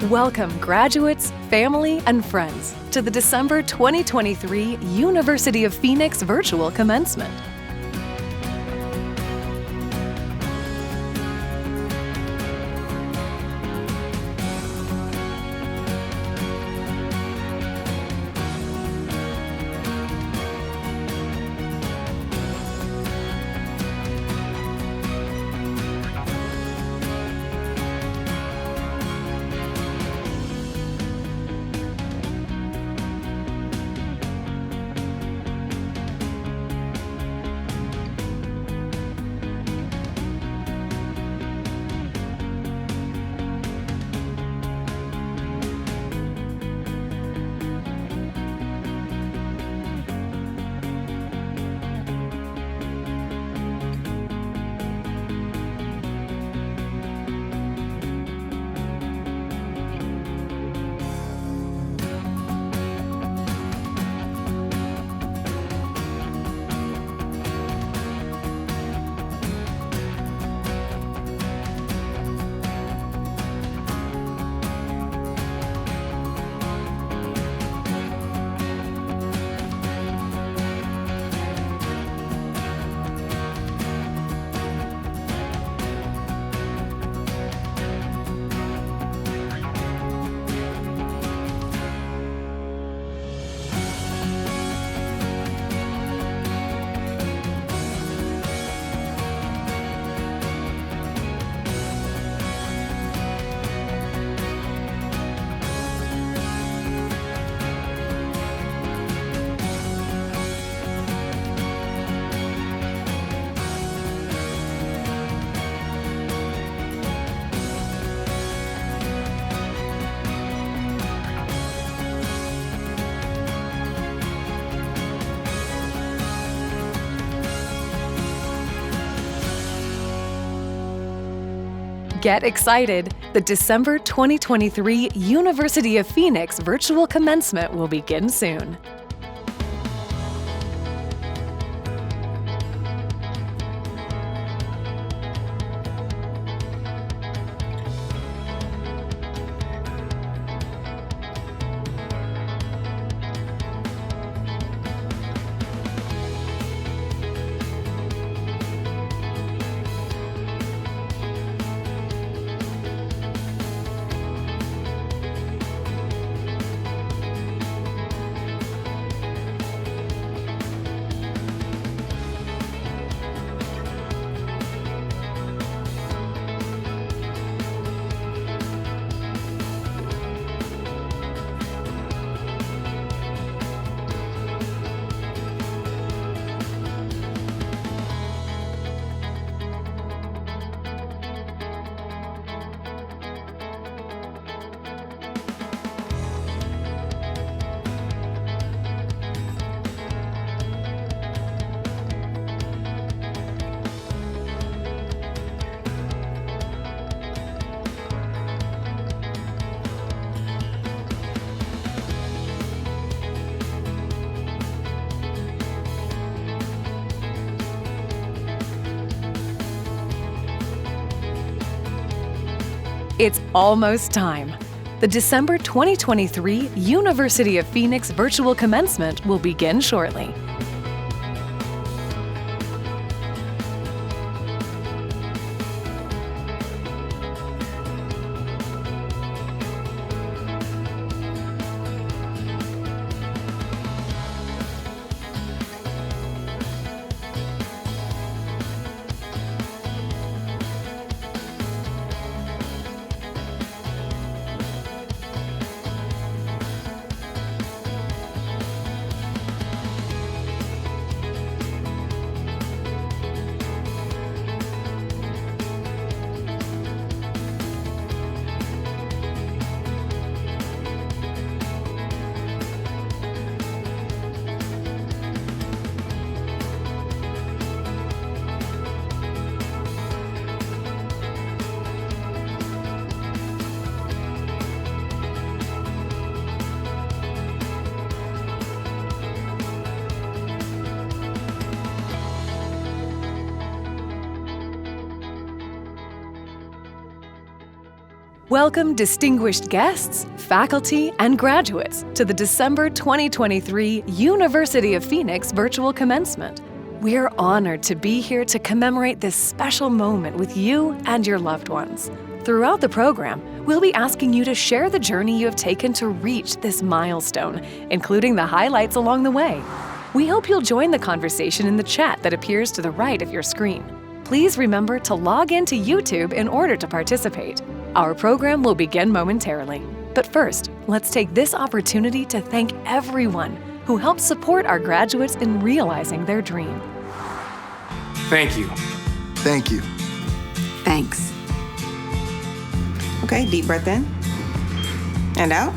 Welcome, graduates, family, and friends, to the December 2023 University of Phoenix Virtual Commencement. Get excited! The December 2023 University of Phoenix Virtual Commencement will begin soon. It's almost time. The December 2023 University of Phoenix Virtual Commencement will begin shortly. Welcome distinguished guests, faculty, and graduates to the December 2023 University of Phoenix Virtual Commencement. We're honored to be here to commemorate this special moment with you and your loved ones. Throughout the program, we'll be asking you to share the journey you have taken to reach this milestone, including the highlights along the way. We hope you'll join the conversation in the chat that appears to the right of your screen. Please remember to log into YouTube in order to participate. Our program will begin momentarily. But first, let's take this opportunity to thank everyone who helped support our graduates in realizing their dream. Thank you. Thank you. Thanks. Okay, deep breath in and out.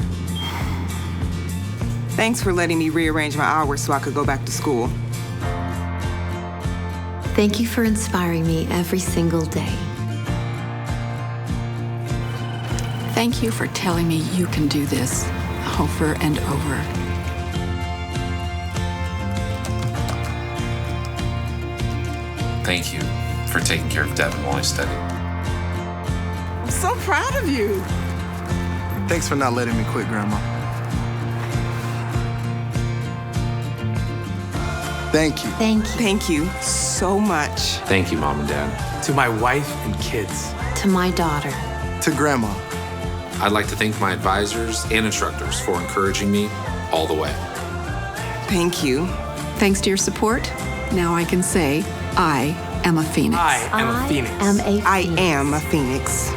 Thanks for letting me rearrange my hours so I could go back to school. Thank you for inspiring me every single day. Thank you for telling me you can do this over and over. Thank you for taking care of Devin while I studied. I'm so proud of you. Thanks for not letting me quit, Grandma. Thank you. Thank you. Thank you so much. Thank you, Mom and Dad. To my wife and kids. To my daughter. To Grandma. I'd like to thank my advisors and instructors for encouraging me all the way. Thank you. Thanks to your support, now I can say, I am a Phoenix. I am a Phoenix. I am a Phoenix.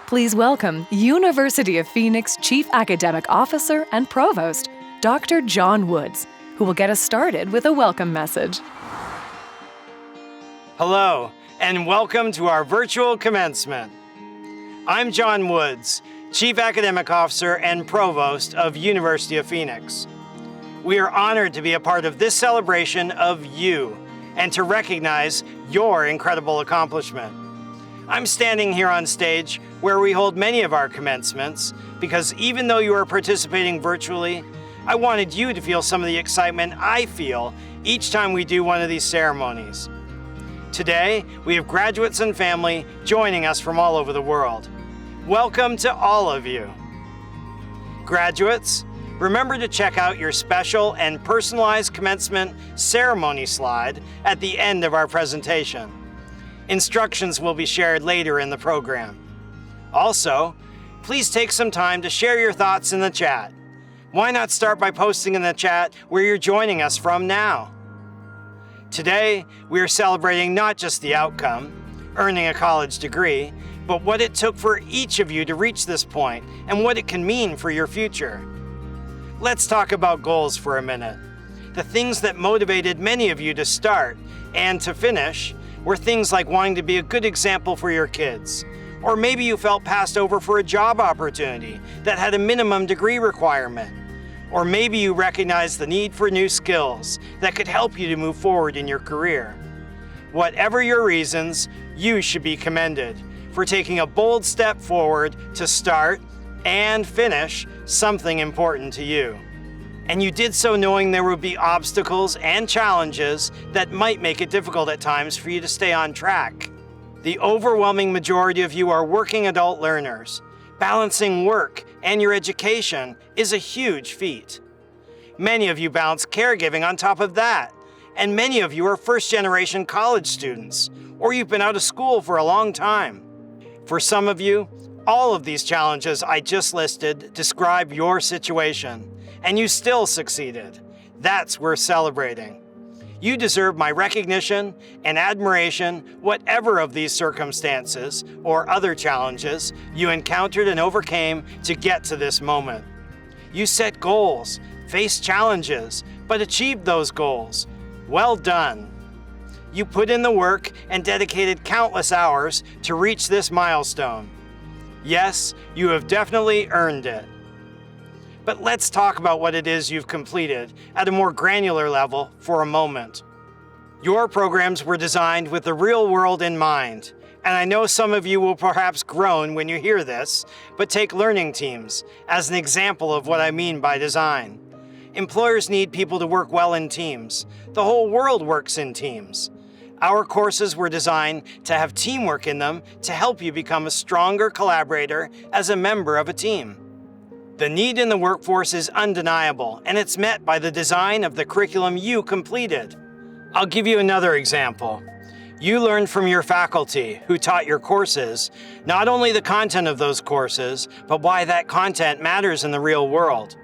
Please welcome University of Phoenix Chief Academic Officer and Provost, Dr. John Woods, who will get us started with a welcome message. Hello, and welcome to our virtual commencement. I'm John Woods, Chief Academic Officer and Provost of University of Phoenix. We are honored to be a part of this celebration of you and to recognize your incredible accomplishment. I'm standing here on stage where we hold many of our commencements because even though you are participating virtually, I wanted you to feel some of the excitement I feel each time we do one of these ceremonies. Today, we have graduates and family joining us from all over the world. Welcome to all of you. Graduates, remember to check out your special and personalized commencement ceremony slide at the end of our presentation. Instructions will be shared later in the program. Also, please take some time to share your thoughts in the chat. Why not start by posting in the chat where you're joining us from now? Today, we are celebrating not just the outcome, earning a college degree, but what it took for each of you to reach this point and what it can mean for your future. Let's talk about goals for a minute. The things that motivated many of you to start and to finish were things like wanting to be a good example for your kids. Or maybe you felt passed over for a job opportunity that had a minimum degree requirement. Or maybe you recognized the need for new skills that could help you to move forward in your career. Whatever your reasons, you should be commended for taking a bold step forward to start and finish something important to you. And you did so knowing there would be obstacles and challenges that might make it difficult at times for you to stay on track. The overwhelming majority of you are working adult learners. Balancing work and your education is a huge feat. Many of you balance caregiving on top of that, and many of you are first-generation college students, or you've been out of school for a long time. For some of you, all of these challenges I just listed describe your situation, and you still succeeded. That's worth celebrating. You deserve my recognition and admiration, whatever of these circumstances or other challenges you encountered and overcame to get to this moment. You set goals, faced challenges, but achieved those goals. Well done. You put in the work and dedicated countless hours to reach this milestone. Yes, you have definitely earned it. But let's talk about what it is you've completed at a more granular level for a moment. Your programs were designed with the real world in mind, And I know some of you will perhaps groan when you hear this, but take learning teams as an example of what I mean by design. Employers need people to work well in teams. The whole world works in teams. Our courses were designed to have teamwork in them to help you become a stronger collaborator as a member of a team. The need in the workforce is undeniable, and it's met by the design of the curriculum you completed. I'll give you another example. You learned from your faculty who taught your courses, not only the content of those courses, but why that content matters in the real world.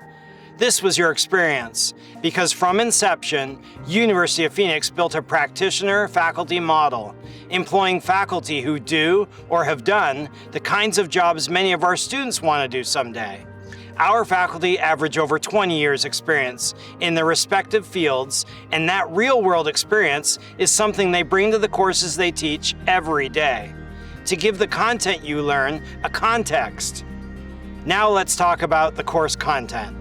This was your experience, because from inception, University of Phoenix built a practitioner-faculty model, employing faculty who do or have done the kinds of jobs many of our students want to do someday. Our faculty average over 20 years experience in their respective fields, and that real-world experience is something they bring to the courses they teach every day, to give the content you learn a context. Now let's talk about the course content.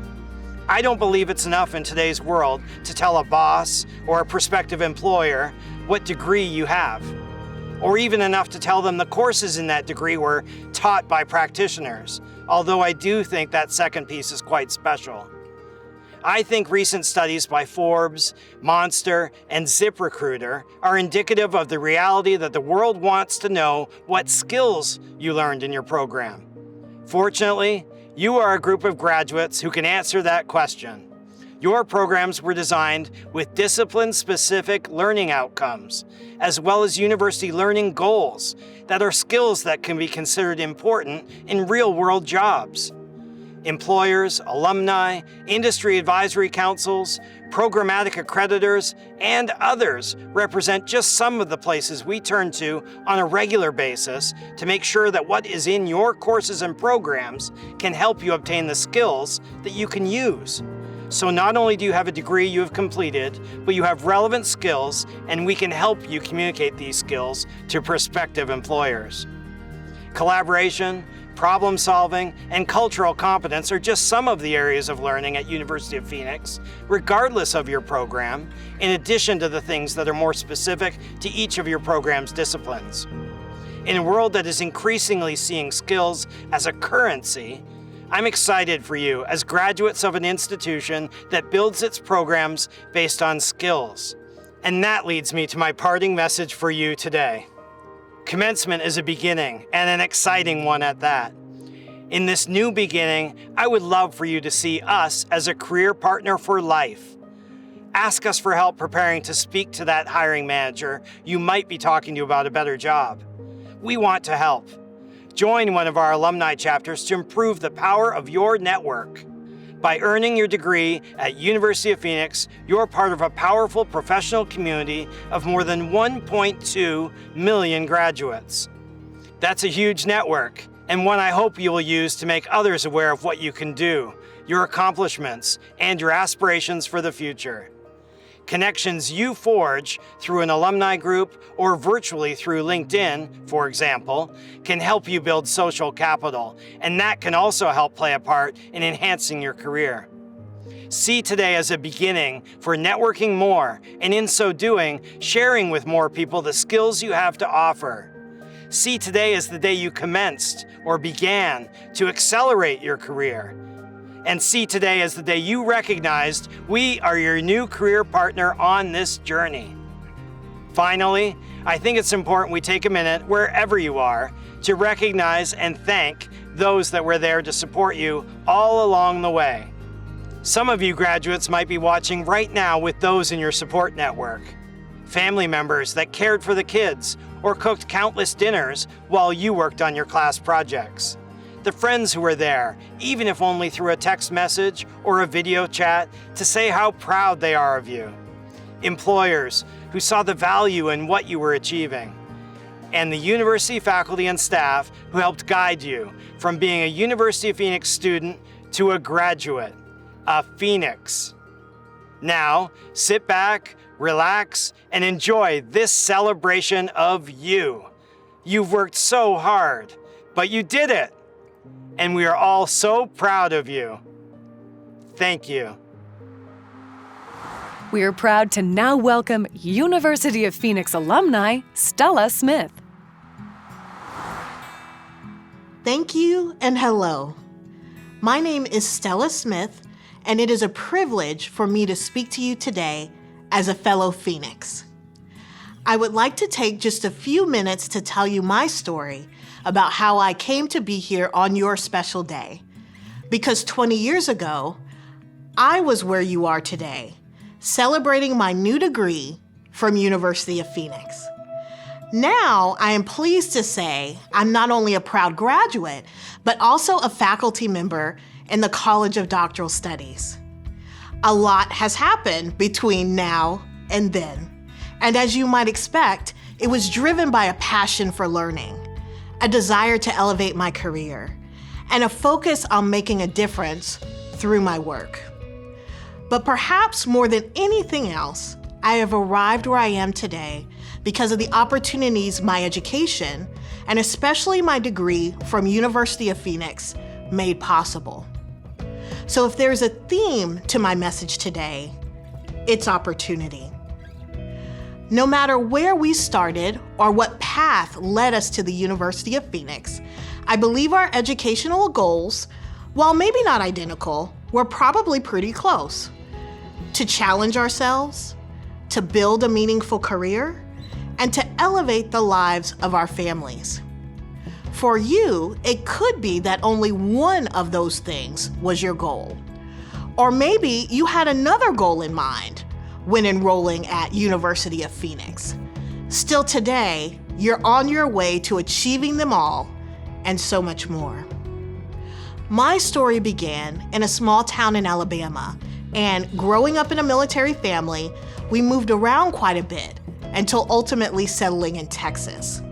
I don't believe it's enough in today's world to tell a boss or a prospective employer what degree you have, or even enough to tell them the courses in that degree were taught by practitioners, although I do think that second piece is quite special. I think recent studies by Forbes, Monster, and ZipRecruiter are indicative of the reality that the world wants to know what skills you learned in your program. Fortunately, you are a group of graduates who can answer that question. Your programs were designed with discipline-specific learning outcomes, as well as university learning goals that are skills that can be considered important in real-world jobs. Employers, alumni, industry advisory councils, programmatic accreditors, and others represent just some of the places we turn to on a regular basis to make sure that what is in your courses and programs can help you obtain the skills that you can use. So not only do you have a degree you have completed, but you have relevant skills, and we can help you communicate these skills to prospective employers. Collaboration, problem solving, and cultural competence are just some of the areas of learning at University of Phoenix, regardless of your program, in addition to the things that are more specific to each of your program's disciplines. In a world that is increasingly seeing skills as a currency, I'm excited for you as graduates of an institution that builds its programs based on skills. And that leads me to my parting message for you today. Commencement is a beginning, and an exciting one at that. In this new beginning, I would love for you to see us as a career partner for life. Ask us for help preparing to speak to that hiring manager you might be talking to about a better job. We want to help. Join one of our alumni chapters to improve the power of your network. By earning your degree at University of Phoenix, you're part of a powerful professional community of more than 1.2 million graduates. That's a huge network, and one I hope you will use to make others aware of what you can do, your accomplishments, and your aspirations for the future. Connections you forge through an alumni group or virtually through LinkedIn, for example, can help you build social capital, and that can also help play a part in enhancing your career. See today as a beginning for networking more, and in so doing, sharing with more people the skills you have to offer. See today as the day you commenced or began to accelerate your career. And see today as the day you recognized we are your new career partner on this journey. Finally, I think it's important we take a minute, wherever you are, to recognize and thank those that were there to support you all along the way. Some of you graduates might be watching right now with those in your support network. Family members that cared for the kids or cooked countless dinners while you worked on your class projects. The friends who were there, even if only through a text message or a video chat, to say how proud they are of you. Employers who saw the value in what you were achieving. And the university faculty and staff who helped guide you from being a University of Phoenix student to a graduate, a Phoenix. Now, sit back, relax, and enjoy this celebration of you. You've worked so hard, but you did it. And we are all so proud of you. Thank you. We are proud to now welcome University of Phoenix alumni Stella Smith. Thank you and hello. My name is Stella Smith, and it is a privilege for me to speak to you today as a fellow Phoenix. I would like to take just a few minutes to tell you my story about how I came to be here on your special day. Because 20 years ago, I was where you are today, celebrating my new degree from University of Phoenix. Now, I am pleased to say I'm not only a proud graduate, but also a faculty member in the College of Doctoral Studies. A lot has happened between now and then. And as you might expect, it was driven by a passion for learning, a desire to elevate my career, and a focus on making a difference through my work. But perhaps more than anything else, I have arrived where I am today because of the opportunities my education, and especially my degree from University of Phoenix, made possible. So if there's a theme to my message today, it's opportunity. No matter where we started or what path led us to the University of Phoenix, I believe our educational goals, while maybe not identical, were probably pretty close. To challenge ourselves, to build a meaningful career, and to elevate the lives of our families. For you, it could be that only one of those things was your goal. Or maybe you had another goal in mind when enrolling at University of Phoenix. Still today, you're on your way to achieving them all and so much more. My story began in a small town in Alabama, and growing up in a military family, we moved around quite a bit until ultimately settling in Texas.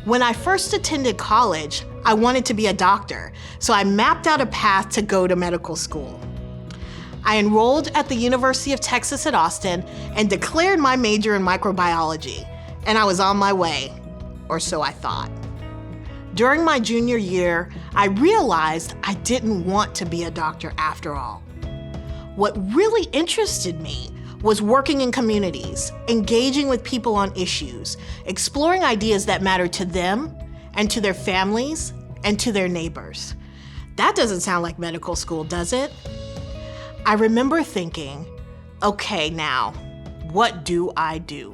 When I first attended college, I wanted to be a doctor, so I mapped out a path to go to medical school. I enrolled at the University of Texas at Austin and declared my major in microbiology, and I was on my way, or so I thought. During my junior year, I realized I didn't want to be a doctor after all. What really interested me was working in communities, engaging with people on issues, exploring ideas that matter to them and to their families and to their neighbors. That doesn't sound like medical school, does it? I remember thinking, okay, now, what do I do?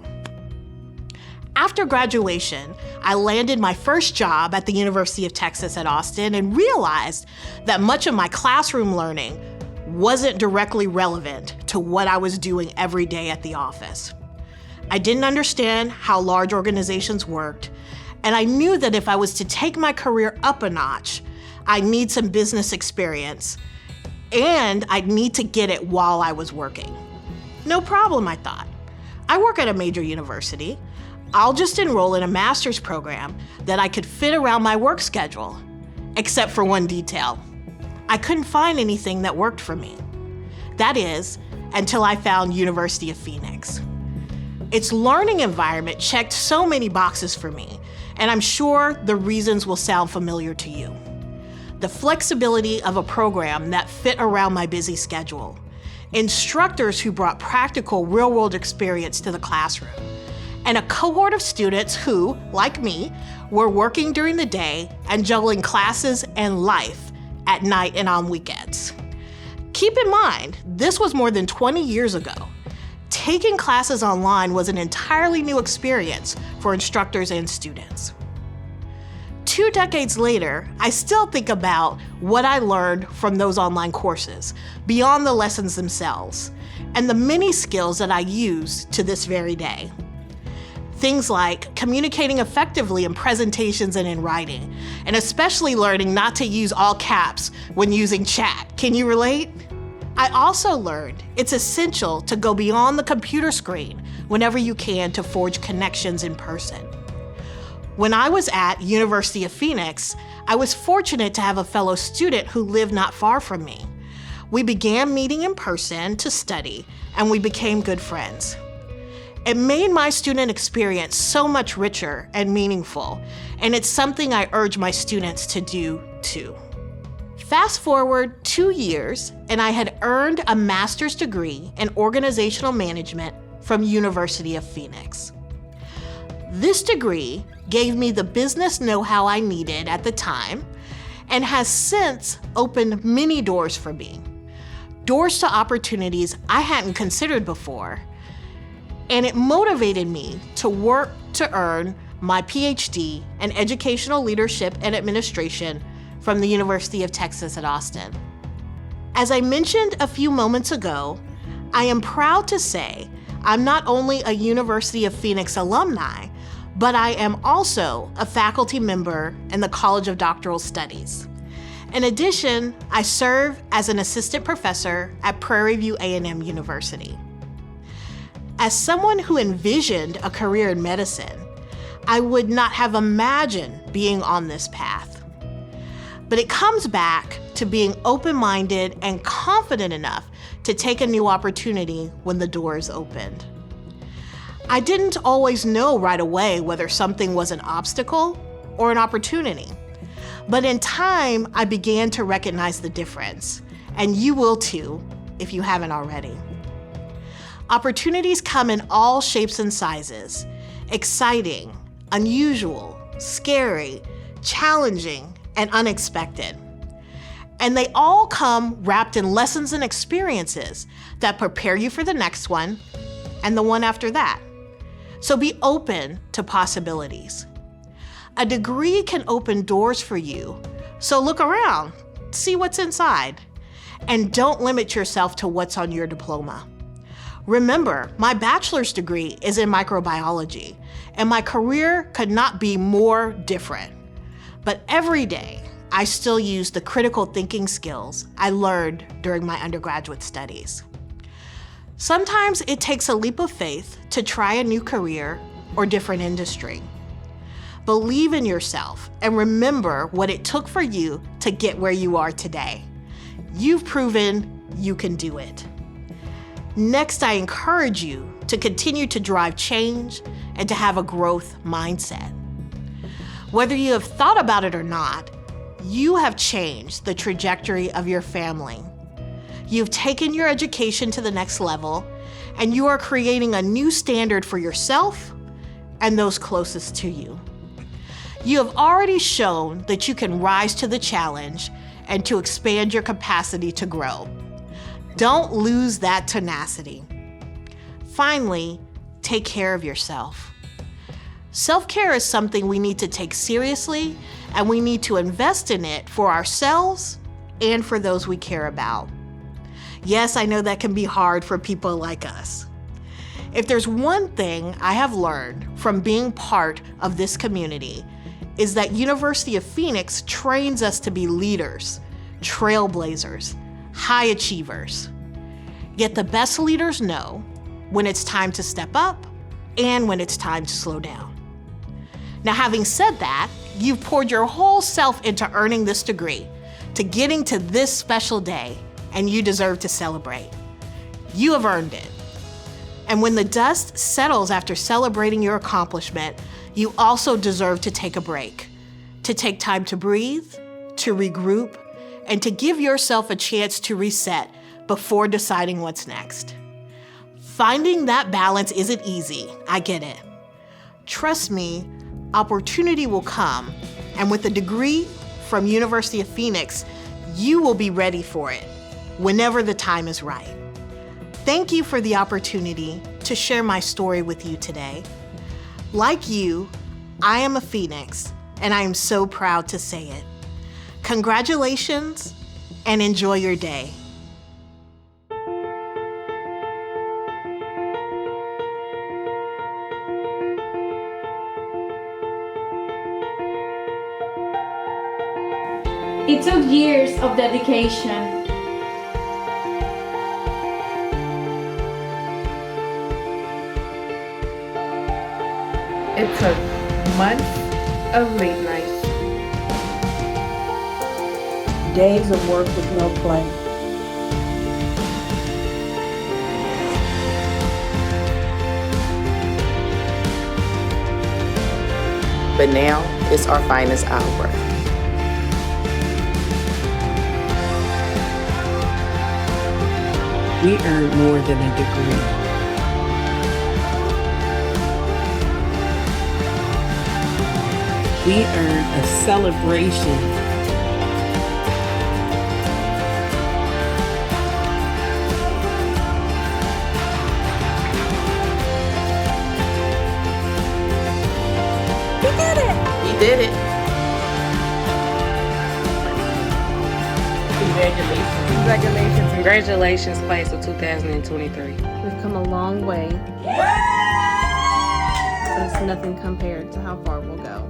After graduation, I landed my first job at the University of Texas at Austin and realized that much of my classroom learning wasn't directly relevant to what I was doing every day at the office. I didn't understand how large organizations worked, and I knew that if I was to take my career up a notch, I'd need some business experience, and I'd need to get it while I was working. No problem, I thought. I work at a major university. I'll just enroll in a master's program that I could fit around my work schedule, except for one detail. I couldn't find anything that worked for me. That is, until I found University of Phoenix. Its learning environment checked so many boxes for me, and I'm sure the reasons will sound familiar to you. The flexibility of a program that fit around my busy schedule, instructors who brought practical real-world experience to the classroom, and a cohort of students who, like me, were working during the day and juggling classes and life at night and on weekends. Keep in mind, this was more than 20 years ago. Taking classes online was an entirely new experience for instructors and students. 2 decades later, I still think about what I learned from those online courses, beyond the lessons themselves, and the many skills that I use to this very day. Things like communicating effectively in presentations and in writing, and especially learning not to use all caps when using chat. Can you relate? I also learned it's essential to go beyond the computer screen whenever you can to forge connections in person. When I was at University of Phoenix, I was fortunate to have a fellow student who lived not far from me. We began meeting in person to study, and we became good friends. It made my student experience so much richer and meaningful, and it's something I urge my students to do too. Fast forward 2 years, and I had earned a master's degree in organizational management from University of Phoenix. This degree gave me the business know-how I needed at the time and has since opened many doors for me. Doors to opportunities I hadn't considered before. And it motivated me to work to earn my PhD in Educational Leadership and Administration from the University of Texas at Austin. As I mentioned a few moments ago, I am proud to say I'm not only a University of Phoenix alumni, but I am also a faculty member in the College of Doctoral Studies. In addition, I serve as an assistant professor at Prairie View A&M University. As someone who envisioned a career in medicine, I would not have imagined being on this path. But it comes back to being open-minded and confident enough to take a new opportunity when the door is opened. I didn't always know right away whether something was an obstacle or an opportunity. But in time, I began to recognize the difference, and you will too, if you haven't already. Opportunities come in all shapes and sizes: exciting, unusual, scary, challenging, and unexpected. And they all come wrapped in lessons and experiences that prepare you for the next one and the one after that. So be open to possibilities. A degree can open doors for you, so look around, see what's inside, and don't limit yourself to what's on your diploma. Remember, my bachelor's degree is in microbiology, and my career could not be more different. But every day, I still use the critical thinking skills I learned during my undergraduate studies. Sometimes it takes a leap of faith to try a new career or different industry. Believe in yourself and remember what it took for you to get where you are today. You've proven you can do it. Next, I encourage you to continue to drive change and to have a growth mindset. Whether you have thought about it or not, you have changed the trajectory of your family. You've taken your education to the next level, and you are creating a new standard for yourself and those closest to you. You have already shown that you can rise to the challenge and to expand your capacity to grow. Don't lose that tenacity. Finally, take care of yourself. Self-care is something we need to take seriously, and we need to invest in it for ourselves and for those we care about. Yes, I know that can be hard for people like us. If there's one thing I have learned from being part of this community, is that University of Phoenix trains us to be leaders, trailblazers, high achievers. Yet the best leaders know when it's time to step up and when it's time to slow down. Now, having said that, you've poured your whole self into earning this degree, to getting to this special day, and you deserve to celebrate. You have earned it. And when the dust settles after celebrating your accomplishment, you also deserve to take a break, to take time to breathe, to regroup, and to give yourself a chance to reset before deciding what's next. Finding that balance isn't easy, I get it. Trust me, opportunity will come, and with a degree from University of Phoenix, you will be ready for it whenever the time is right. Thank you for the opportunity to share my story with you today. Like you, I am a Phoenix, and I am so proud to say it. Congratulations, and enjoy your day. It took years of dedication. It took months of late nights. Days of work with no play. But now it's our finest hour. We earned more than a degree. We earn a celebration. He did it. Congratulations. Congratulations. Congratulations, class of 2023. We've come a long way. It's nothing compared to how far we'll go.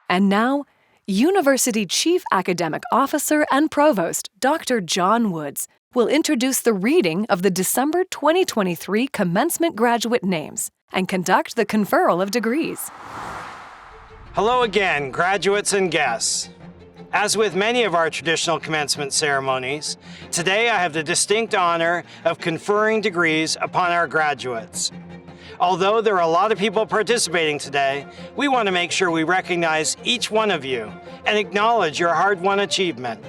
And now, University Chief Academic Officer and Provost, Dr. John Woods, will introduce the reading of the December 2023 commencement graduate names and conduct the conferral of degrees. Hello again, graduates and guests. As with many of our traditional commencement ceremonies, today I have the distinct honor of conferring degrees upon our graduates. Although there are a lot of people participating today, we want to make sure we recognize each one of you and acknowledge your hard-won achievement.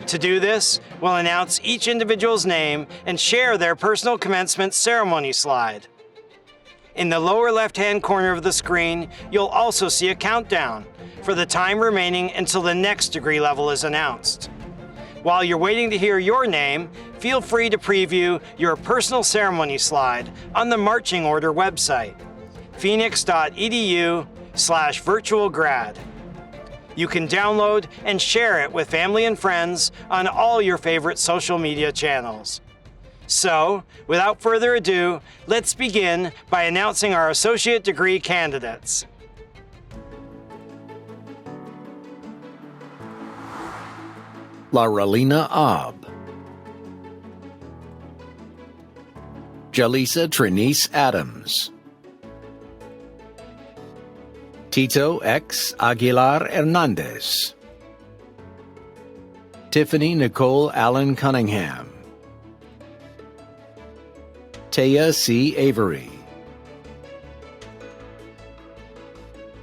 To do this, we'll announce each individual's name and share their personal commencement ceremony slide. In the lower left-hand corner of the screen, you'll also see a countdown for the time remaining until the next degree level is announced. While you're waiting to hear your name, feel free to preview your personal ceremony slide on the Marching Order website, phoenix.edu/virtualgrad. You can download and share it with family and friends on all your favorite social media channels. So, without further ado, let's begin by announcing our associate degree candidates. Laurelina Ob, Jalisa Trinice Adams, Tito X. Aguilar Hernandez, Tiffany Nicole Allen Cunningham, Taya C. Avery,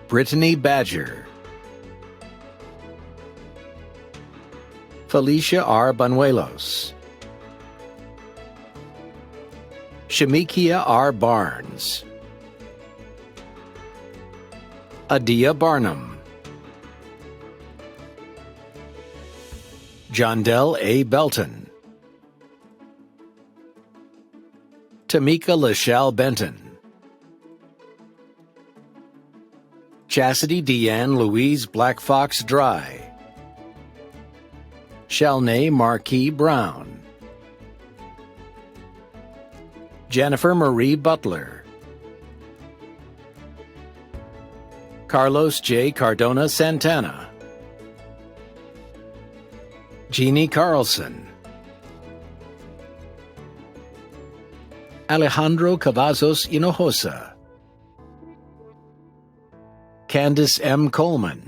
Brittany Badger, Felicia R. Banuelos, Shamikia R. Barnes, Adia Barnum, Jondell A. Belton, Tamika Lachelle Benton, Chastity Deanne Louise Black Fox Dry, Shalnay Marquis Brown, Jennifer Marie Butler, Carlos J. Cardona Santana, Jeannie Carlson, Alejandro Cavazos Hinojosa, Candace M. Coleman,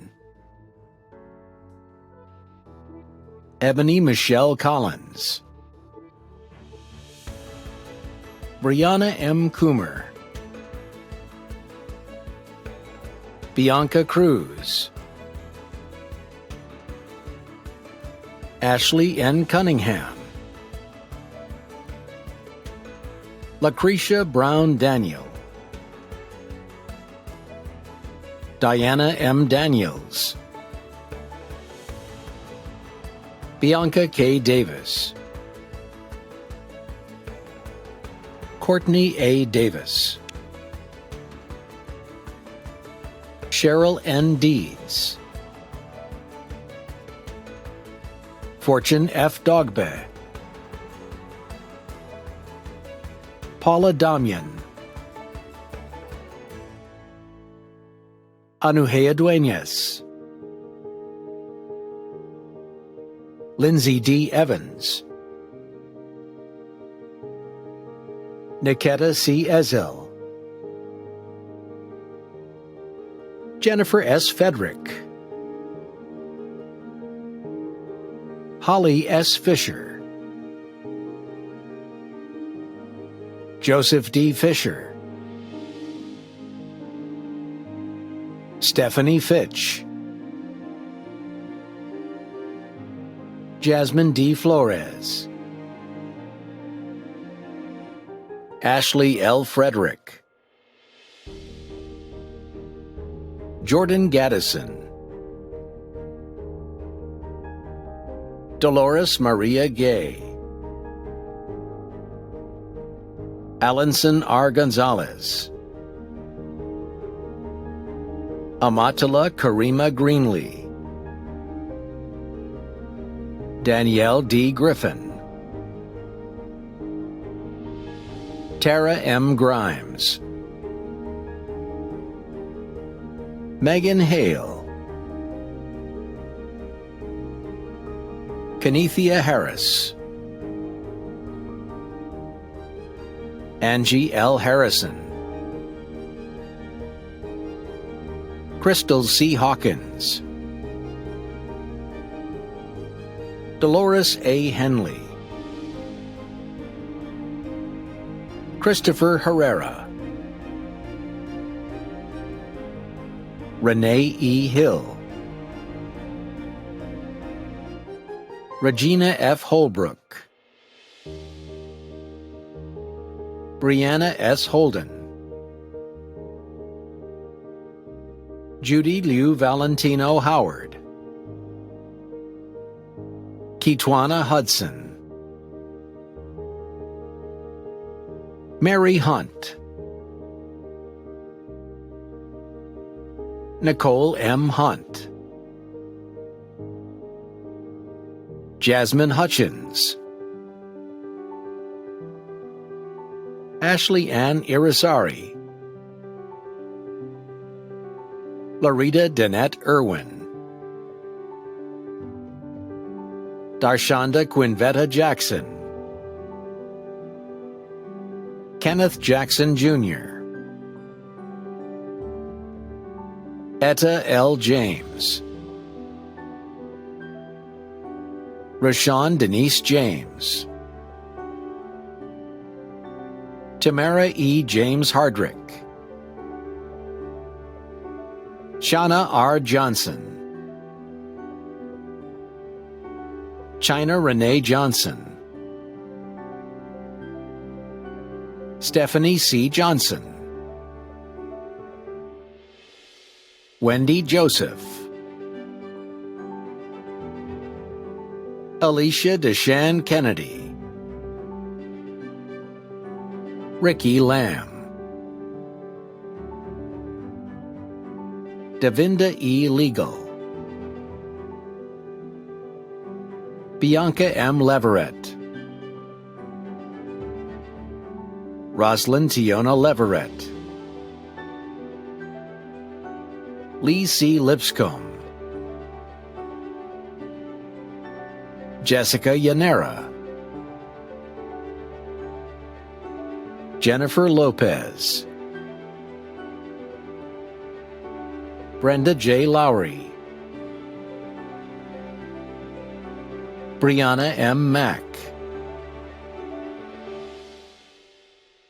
Ebony Michelle Collins, Brianna M. Coomer, Bianca Cruz, Ashley N. Cunningham, Lucretia Brown Daniel, Diana M. Daniels, Bianca K. Davis, Courtney A. Davis, Cheryl N. Deeds, Fortune F. Dogbe, Paula Damian, Anuhea Dueñas, Lindsay D. Evans, Niketa C. Ezel, Jennifer S. Fedrick, Holly S. Fisher, Joseph D. Fisher, Stephanie Fitch, Jasmine D. Flores, Ashley L. Frederick, Jordan Gaddison, Dolores Maria Gay, Alanson R. Gonzalez, Amatullah Karima Greenlee, Danielle D. Griffin, Tara M. Grimes, Megan Hale, Kenethia Harris, Angie L. Harrison, Crystal C. Hawkins, Dolores A. Henley, Christopher Herrera, Renee E. Hill, Regina F. Holbrook, Brianna S. Holden, Judy Liu Valentino Howard, Kitwana Hudson, Mary Hunt, Nicole M. Hunt, Jasmine Hutchins, Ashley Ann Irizarry, Larita Danette Irwin, Darshonda Quinvetta Jackson, Kenneth Jackson Jr., Etta L. James, Rashawn Denise James, Tamara E. James Hardrick, Shauna R. Johnson, China Renee Johnson, Stephanie C. Johnson, Wendy Joseph, Alicia DeShan Kennedy, Ricky Lamb, Davinda E. Legal, Bianca M. Leverett, Rosalind Tiona Leverett, Lee C. Lipscomb, Jessica Yanera, Jennifer Lopez, Brenda J. Lowry, Brianna M. Mack,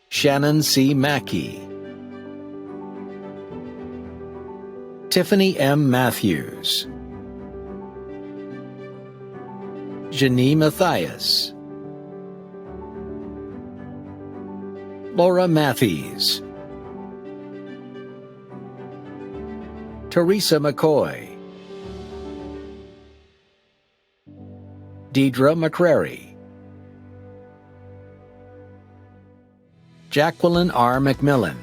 Shannon C. Mackey, Tiffany M. Matthews, Janine Mathias, Laura Matthews, Teresa McCoy, Deidre McCrary, Jacqueline R. McMillan,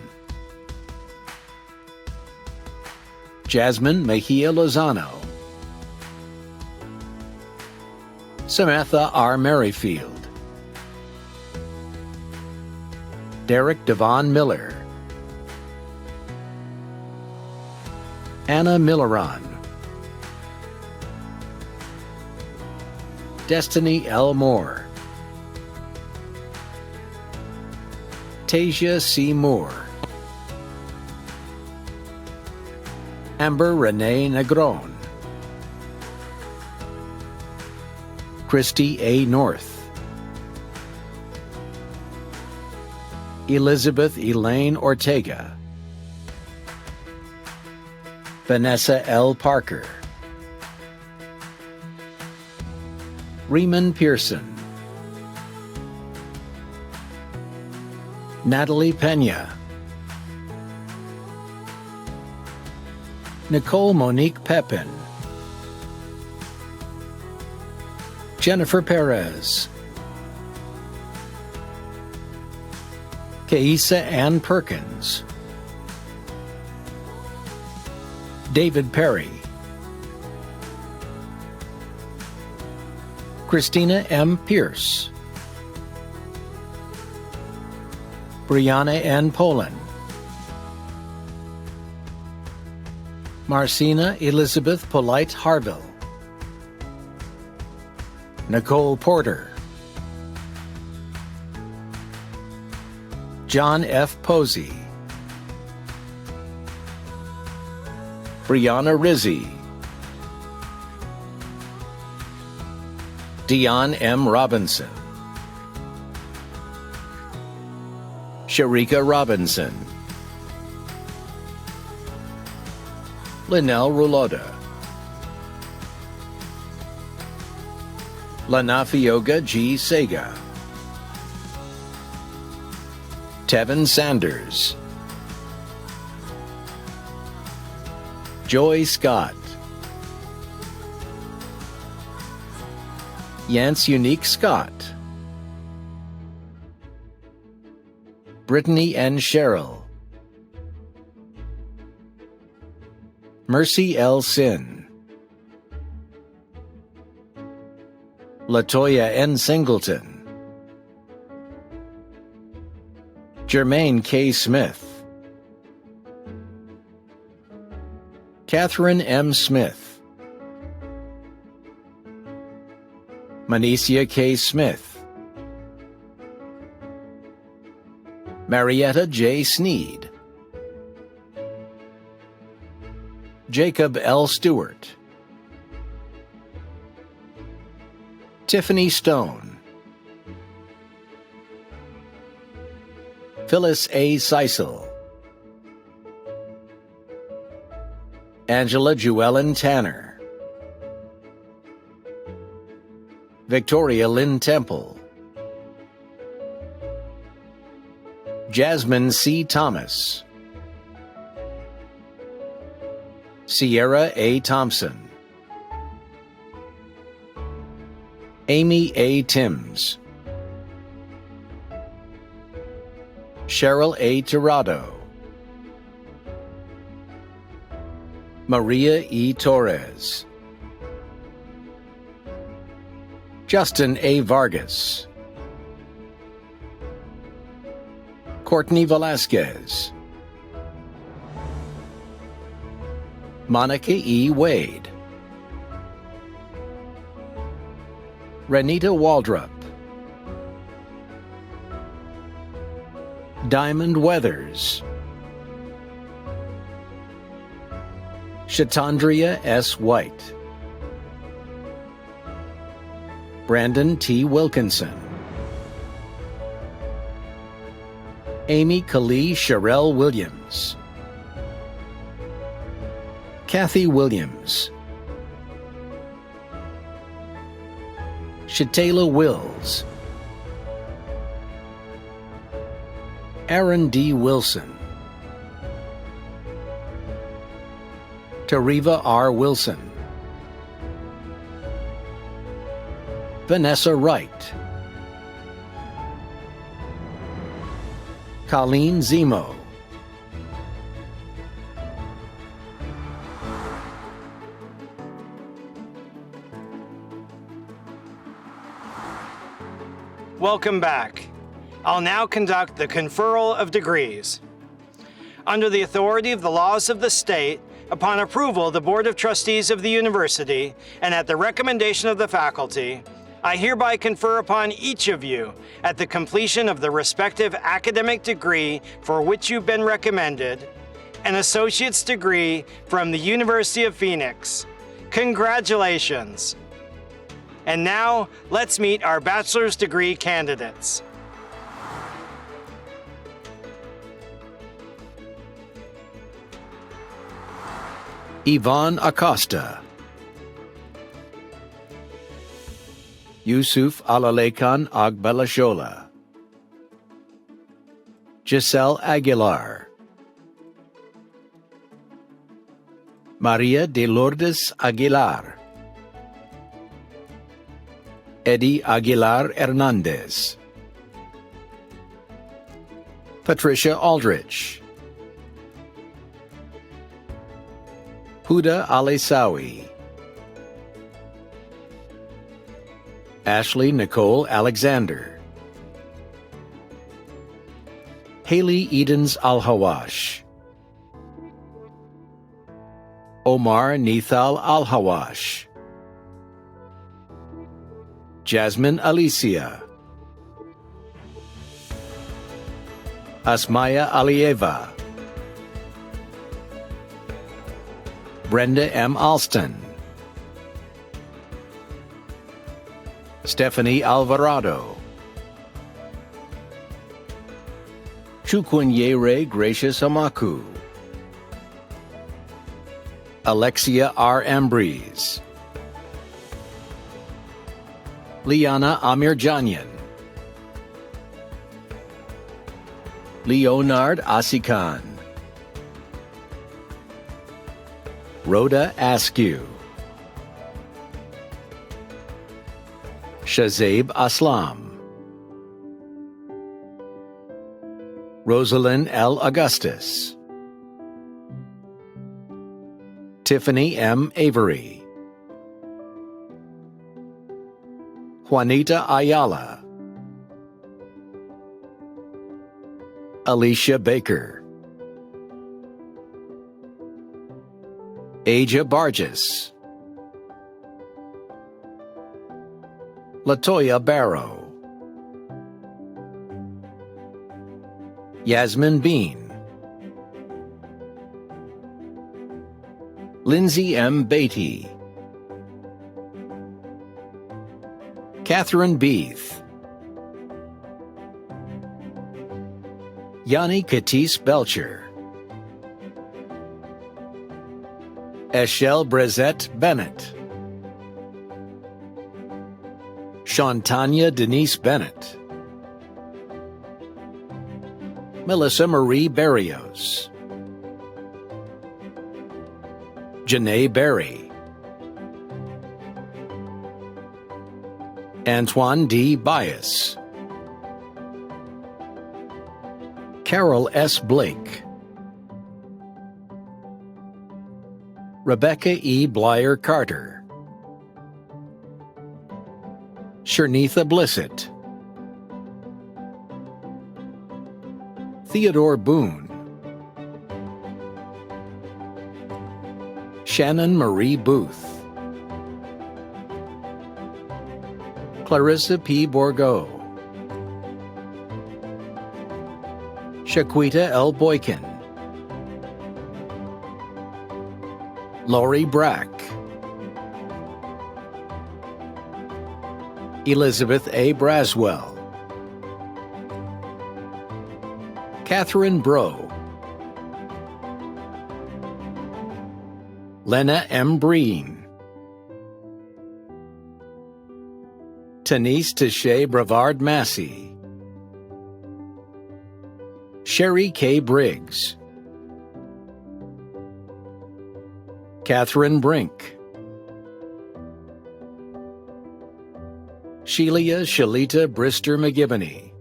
Jasmine Mejia Lozano, Samantha R. Merrifield, Derek Devon Miller, Anna Milleron, Destiny L. Moore, Tasia C. Moore, Amber Renee Negron, Christy A. North, Elizabeth Elaine Ortega, Vanessa L. Parker, Riemann Pearson, Natalie Pena, Nicole Monique Pepin, Jennifer Perez, Kaisa Ann Perkins, David Perry, Christina M. Pierce, Brianna N. Poland, Marcina Elizabeth Polite Harville, Nicole Porter, John F. Posey, Brianna Rizzi, Dion M. Robinson, Sharika Robinson, Linnell Ruloda, Lanafioga G. Sega, Tevin Sanders, Joy Scott, Yance Unique Scott, Brittany N. Sherrill, Mercy L. Sin, Latoya N. Singleton, Jermaine K. Smith, Catherine M. Smith, Manicia K. Smith, Marietta J. Sneed, Jacob L. Stewart, Tiffany Stone, Phyllis A. Seisel, Angela Jewellen Tanner, Victoria Lynn Temple, Jasmine C. Thomas, Sierra A. Thompson, Amy A. Timms, Cheryl A. Tirado, Maria E. Torres, Justin A. Vargas, Courtney Velasquez, Monica E. Wade, Renita Waldrop, Diamond Weathers, Shatandria S. White, Brandon T. Wilkinson, Amy Kali Sherelle Williams, Kathy Williams, Shatayla Wills, Aaron D. Wilson, Tariva R. Wilson, Vanessa Wright, Colleen Zemo, Welcome back. I'll now conduct the conferral of degrees. Under the authority of the laws of the state, Upon approval of the Board of Trustees of the University, and at the recommendation of the faculty, I hereby confer upon each of you, at the completion of the respective academic degree for which you've been recommended, an associate's degree from the University of Phoenix. Congratulations! And now, let's meet our bachelor's degree candidates. Yvonne Acosta, Yusuf Alalekan Agbelashola, Giselle Aguilar, Maria de Lourdes Aguilar, Eddie Aguilar Hernandez, Patricia Aldrich, Huda Alisawi, Ashley Nicole Alexander, Haley Edens Al-Hawash, Omar Nithal Al-Hawash, Jasmine Alicia, Asmaya Alieva, Brenda M. Alston, Stephanie Alvarado, Chukwunyere Gracious Amaku, Alexia R. Ambrose, Liana Amirjanyan, Leonard Asikan, Rhoda Askew, Shazaib Aslam, Rosalind L. Augustus, Tiffany M. Avery, Juanita Ayala, Alicia Baker, Aja Barges, Latoya Barrow, Yasmin Bean, Lindsay M. Beatty, Catherine Beath, Yanni Katis Belcher, Eshel Brezette Bennett, Shantanya Denise Bennett, Melissa Marie Barrios, Janae Berry, Antoine D. Bias, Carol S. Blake, Rebecca E. Blyer Carter, Shernitha Blissett, Theodore Boone, Shannon Marie Booth, Clarissa P. Borgo, Shaquita L. Boykin, Lori Brack, Elizabeth A. Braswell, Catherine Bro, Lena M. Breen, Tanise Tashay Brevard Massey, Sherry K. Briggs, Catherine Brink, Shelia Shalita Brister McGibney,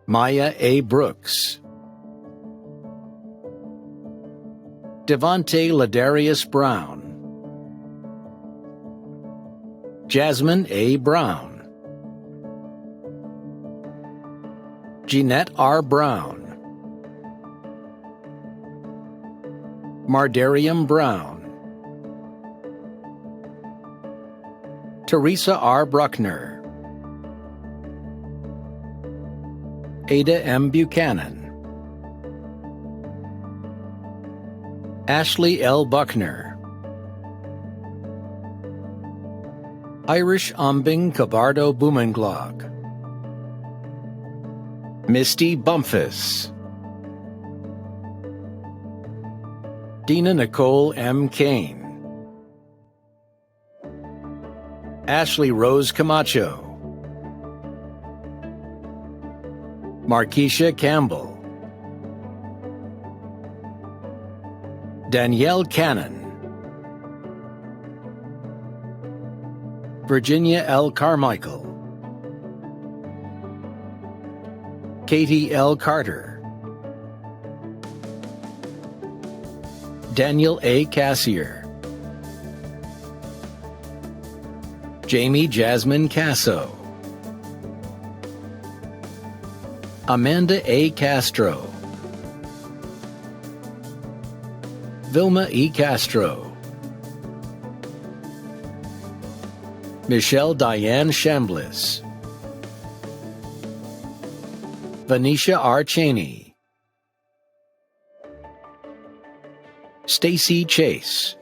Maya A. Brooks, Devontae Ladarius Brown, Jasmine A. Brown, Jeanette R. Brown, Mardarium Brown, Teresa R. Bruckner, Ada M. Buchanan, Ashley L. Buckner, Irish Ombing Cabardo Bumenglag, Misty Bumpus, Dina Nicole M. Kane, Ashley Rose Camacho, Markeisha Campbell, Danielle Cannon, Virginia L. Carmichael, Katie L. Carter, Daniel A. Cassier, Jamie Jasmine Casso, Amanda A. Castro, Vilma E. Castro, Michelle Diane Chambliss, Venetia R. Cheney, Stacy Chase,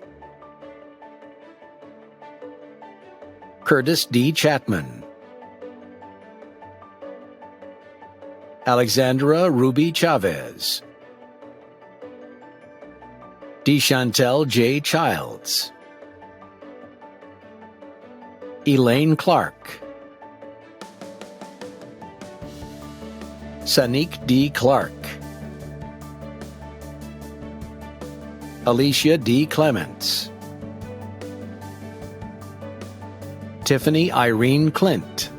Curtis D. Chapman, Alexandra Ruby Chavez, DeChantel J. Childs, Elaine Clark, Sanique D. Clark, Alicia D. Clements, Tiffany Irene Clint,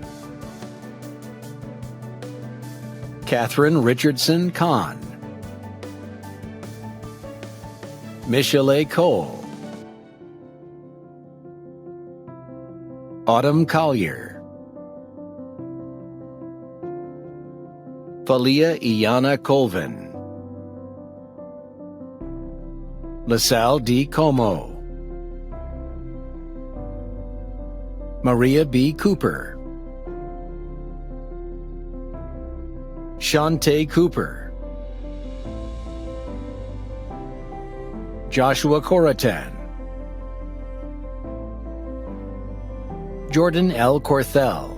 Catherine Richardson Kahn, Michelle Cole, Autumn Collier, Falia Iana Colvin, LaSalle D. Como, Maria B. Cooper, Shantae Cooper, Joshua Coratan, Jordan L. Corthell,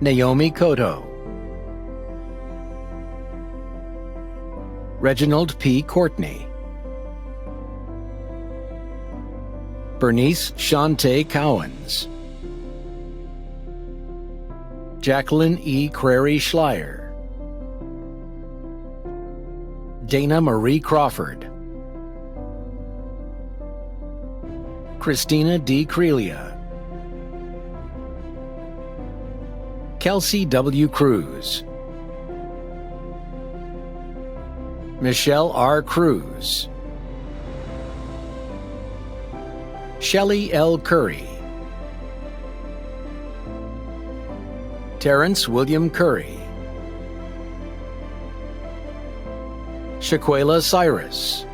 Naomi Cotto, Reginald P. Courtney, Bernice Shantae Cowens, Jacqueline E. Crary Schleier, Dana Marie Crawford, Christina D. Crelia, Kelsey W. Cruz, Michelle R. Cruz, Shelley L. Curry, Terrence William Curry, Shaquela Cyrus,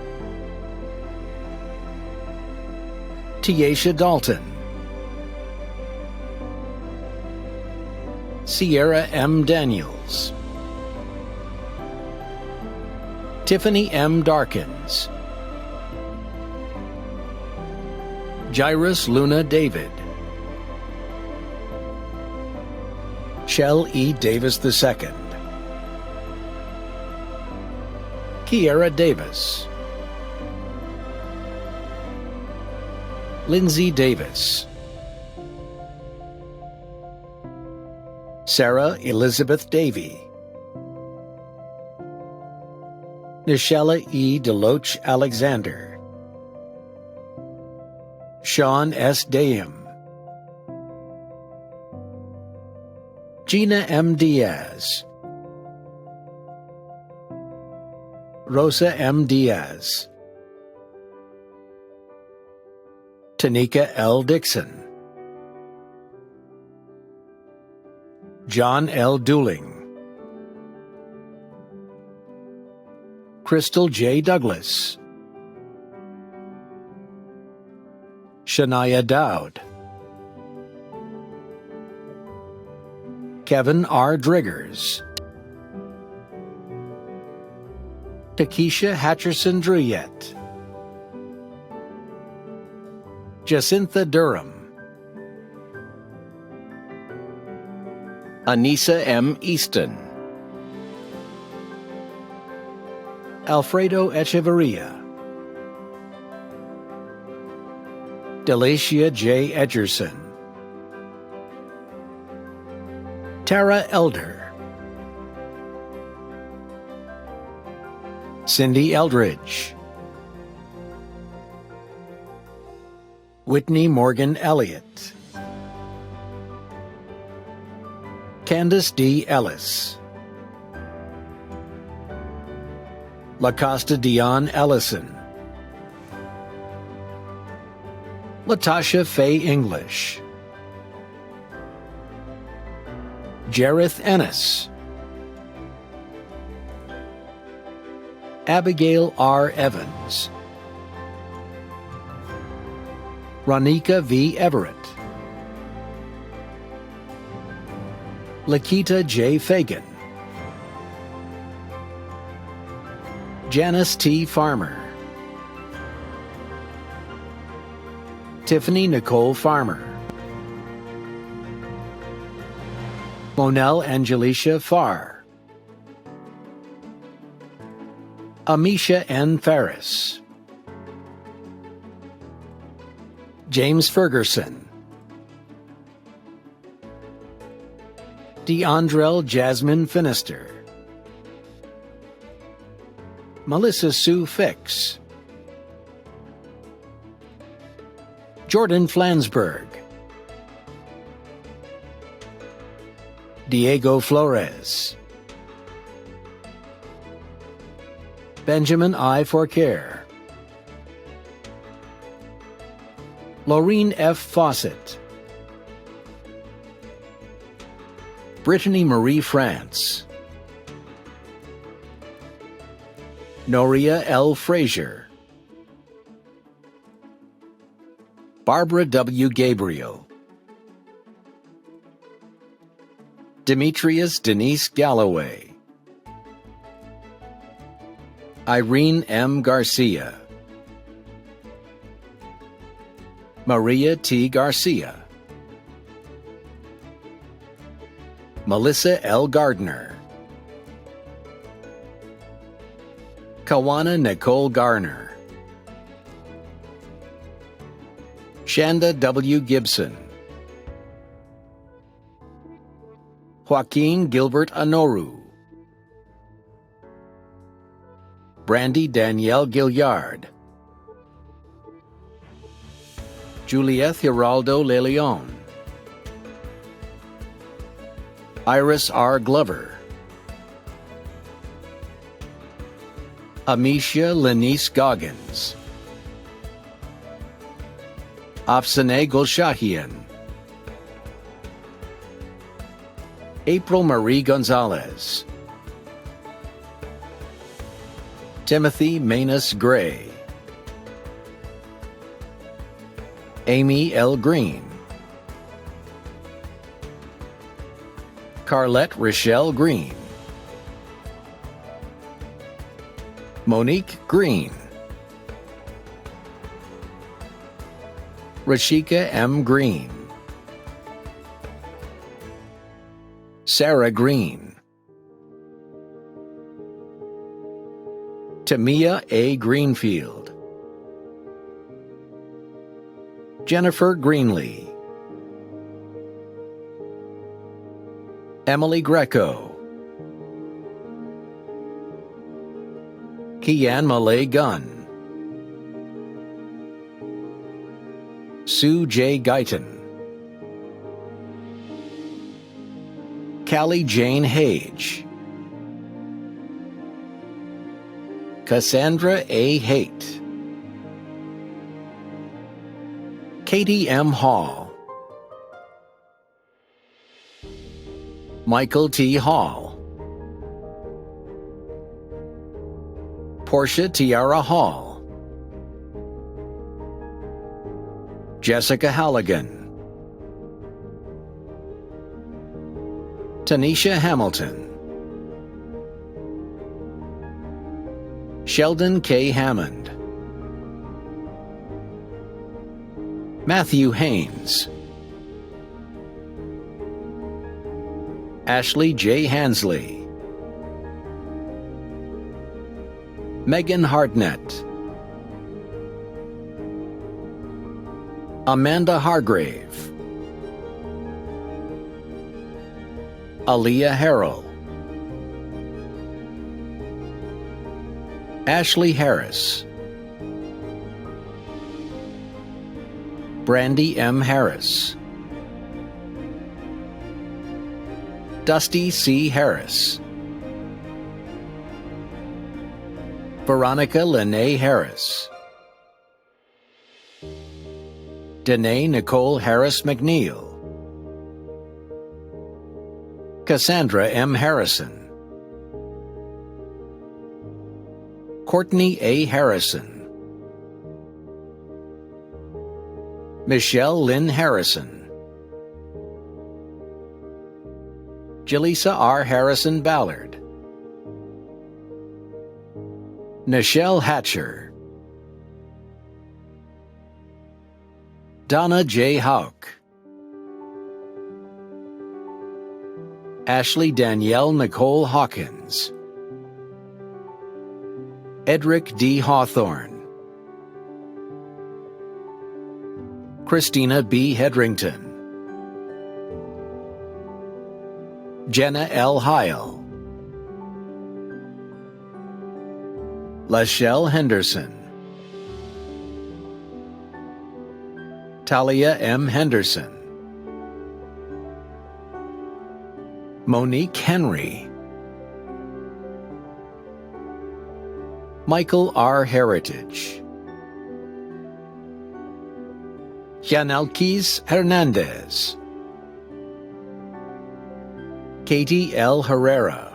Tiesha Dalton, Sierra M. Daniels, Tiffany M. Darkins, Jairus Luna David, Shell E. Davis II, Kiera Davis, Lindsay Davis, Sarah Elizabeth Davy, Nishella E. Deloach Alexander, Sean S. Dayam, Gina M. Diaz, Rosa M. Diaz, Tanika L. Dixon, John L. Dooling, Crystal J. Douglas, Shania Dowd, Kevin R. Driggers, Takesha Hatcherson-Druyette, Jacintha Durham, Anissa M. Easton, Alfredo Echeverria, Delacia J. Edgerson, Tara Elder, Cindy Eldridge, Whitney Morgan Elliott, Candace D. Ellis, LaCosta Dion Ellison, Latasha Faye English, Jareth Ennis, Abigail R. Evans, Ronika V. Everett, Lakita J. Fagan, Janice T. Farmer, Tiffany Nicole Farmer, Monel Angelicia Farr, Amisha N. Ferris, James Ferguson, DeAndrell Jasmine Finister, Melissa Sue Fix, Jordan Flansburgh, Diego Flores, Benjamin I. Forcare, Laureen F. Fawcett, Brittany Marie France, Noria L. Frazier, Barbara W. Gabriel, Demetrius Denise Galloway, Irene M. Garcia, Maria T. Garcia, Melissa L. Gardner, Kawana Nicole Garner, Shanda W. Gibson, Joaquin Gilbert Anoru, Brandy Danielle Gilliard, Juliette Giraldo Leon, Iris R. Glover, Amisha Lenice Goggins, Afsaneh Golshahian, April Marie Gonzalez, Timothy Manus Gray, Amy L. Green, Carlette Rochelle Green, Monique Green, Rashika M. Green, Sarah Green, Tamia A. Greenfield, Jennifer Greenlee, Emily Greco, Kian Malay Gunn, Sue J. Guyton, Callie Jane Hage, Cassandra A. Haight, Katie M. Hall, Michael T. Hall, Portia Tiara Hall, Jessica Halligan, Tanisha Hamilton, Sheldon K. Hammond, Matthew Haynes, Ashley J. Hansley, Megan Hartnett, Amanda Hargrave, Aaliyah Harrell, Ashley Harris, Brandy M. Harris, Dusty C. Harris, Veronica Lene Harris, Danae Nicole Harris McNeil, Cassandra M. Harrison, Courtney A. Harrison, Michelle Lynn Harrison, Jaleesa R. Harrison Ballard, Nichelle Hatcher, Donna J. Hauk, Ashley Danielle Nicole Hawkins, Edric D. Hawthorne, Christina B. Hedrington, Jenna L. Heil, Lachelle Henderson, Talia M. Henderson, Monique Henry, Michael R. Heritage, Yanelkis Hernandez, Katie L. Herrera,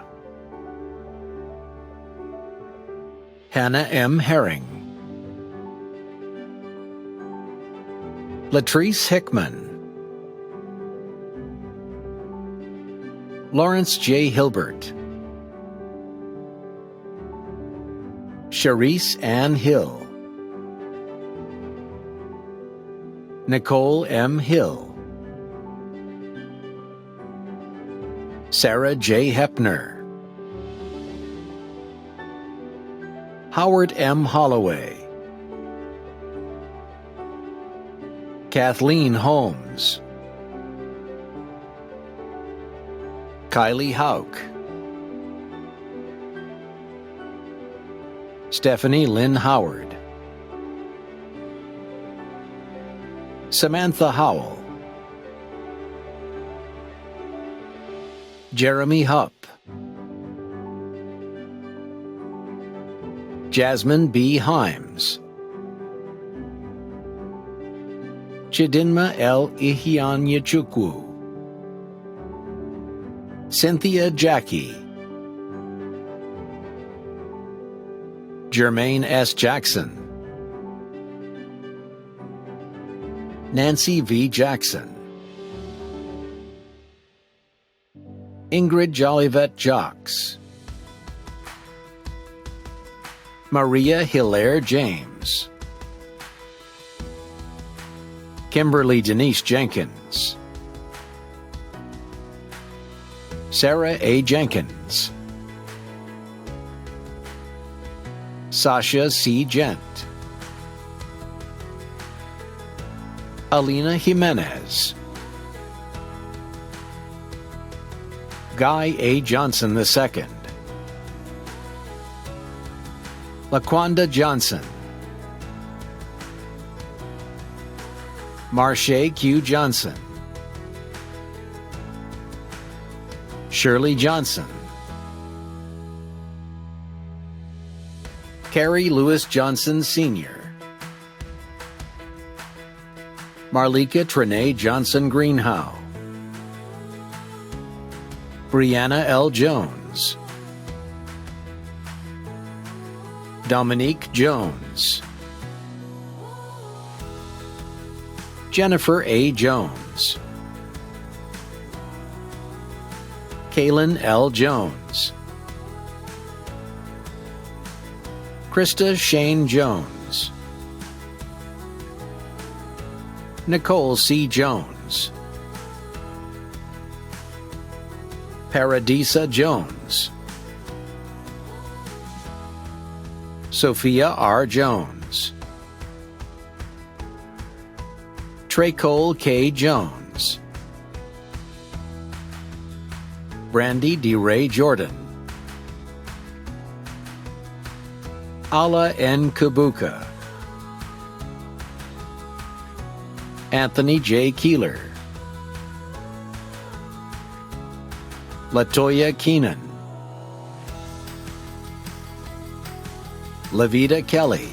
Hannah M. Herring, Latrice Hickman, Lawrence J. Hilbert, Sharice Ann Hill, Nicole M. Hill, Sarah J. Hepner, Howard M. Holloway, Kathleen Holmes, Kylie Hauk, Stephanie Lynn Howard, Samantha Howell, Jeremy Hupp, Jasmine B. Himes, Chidinma L. Ihianyachukwu, Cynthia Jackie, Jermaine S. Jackson, Nancy V. Jackson, Ingrid Jolivet Jocks, Maria Hilaire James, Kimberly Denise Jenkins, Sarah A. Jenkins, Sasha C. Gent, Alina Jimenez, Guy A. Johnson II, Laquanda Johnson, Marche Q. Johnson, Shirley Johnson, Carrie Lewis Johnson Sr., Marlika Trinae Johnson Greenhow, Brianna L. Jones, Dominique Jones, Jennifer A. Jones, Kaylin L. Jones, Krista Shane Jones, Nicole C. Jones, Paradisa Jones, Sophia R. Jones, Tracole K. Jones, Brandy D. Ray Jordan, Ala N. Kubuka, Anthony J. Keeler, Latoya Keenan, Levita Kelly,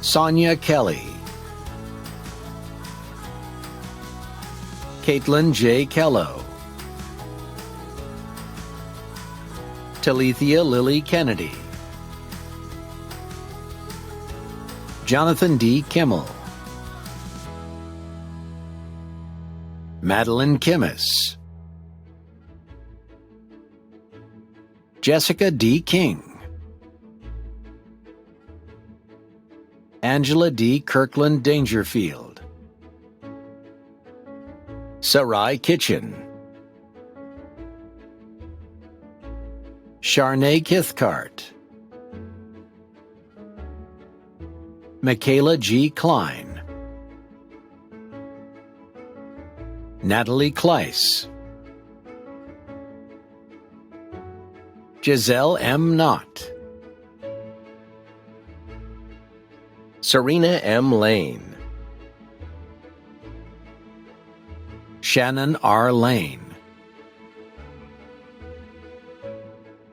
Sonia Kelly, Caitlin J. Kello, Talithia Lily Kennedy, Jonathan D. Kimmel, Madeline Kimmis, Jessica D. King, Angela D. Kirkland Dangerfield, Sarai Kitchen, Sharnay Kithcart, Michaela G. Klein, Natalie Kleiss, Giselle M. Knott, Serena M. Lane, Shannon R. Lane,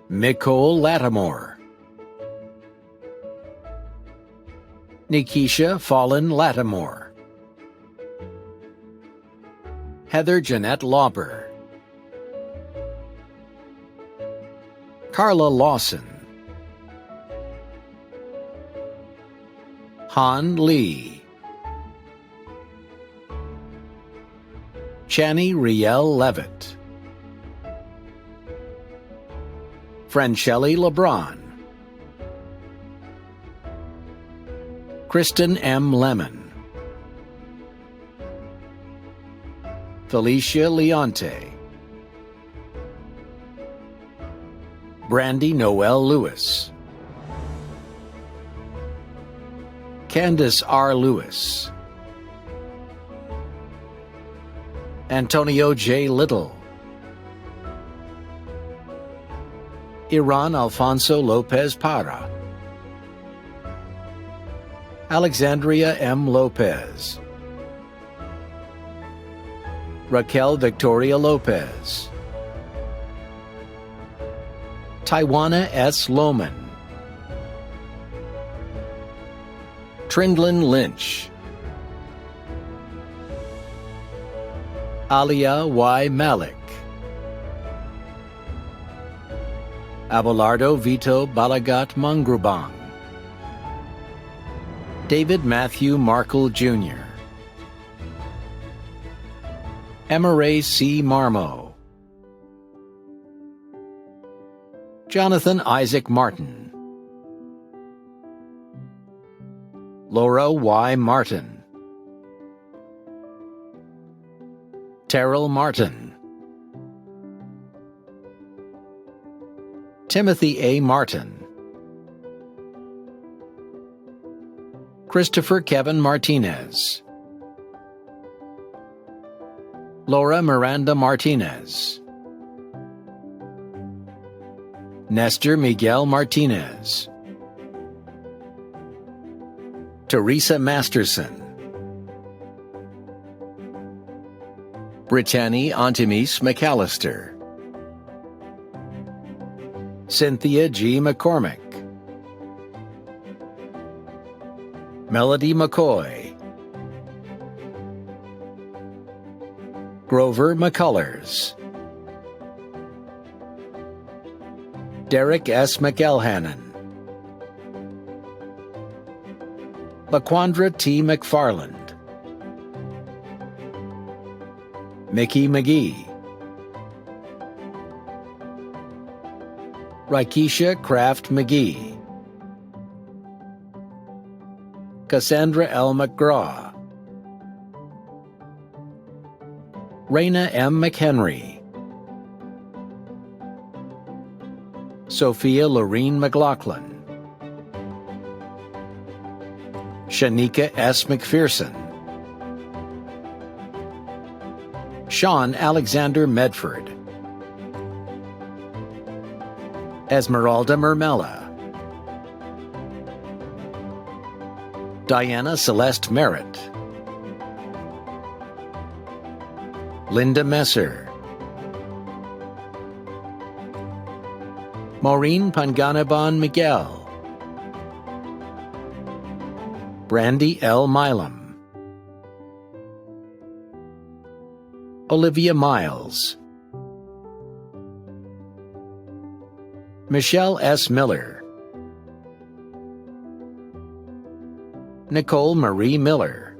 Nicole Lattimore, Nikisha Fallen Lattimore, Heather Jeanette Lauber, Carla Lawson, Han Lee, Chani Riel Levitt, Franchelli LeBron, Kristen M. Lemon, Felicia Leonte, Brandy Noel Lewis, Candace R. Lewis, Antonio J. Little, Iran Alfonso Lopez Parra, Alexandria M. Lopez, Raquel Victoria Lopez, Taiwana S. Lohman, Trindlin Lynch, Alia Y. Malik, Abelardo Vito Balagat Mangrubang, David Matthew Markle Jr., Emma C. Marmo, Jonathan Isaac Martin, Laura Y. Martin, Terrell Martin, Timothy A. Martin, Christopher Kevin Martinez, Laura Miranda Martinez, Nestor Miguel Martinez, Teresa Masterson, Brittany Antimis McAllister, Cynthia G. McCormick, Melody McCoy, Grover McCullers, Derek S. McElhannon, Laquandra T. McFarland, Mickey McGee, Rikesha Kraft McGee, Cassandra L. McGraw, Raina M. McHenry, Sophia Lorene McLaughlin, Shanika S. McPherson, Sean Alexander Medford, Esmeralda Mermella, Diana Celeste Merritt, Linda Messer, Maureen Panganaban Miguel, Brandy L. Milam, Olivia Miles, Michelle S. Miller, Nicole Marie Miller,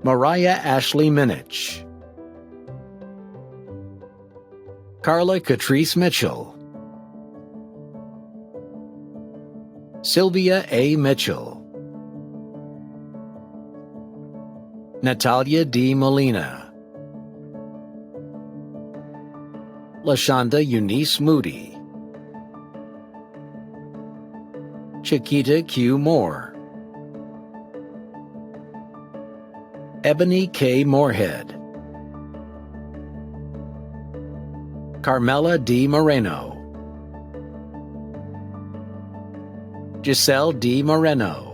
Mariah Ashley Minich, Carla Catrice Mitchell, Sylvia A. Mitchell, Natalia D. Molina, Lashonda Eunice Moody, Chiquita Q. Moore, Ebony K. Moorhead, Carmela D. Moreno, Giselle D. Moreno,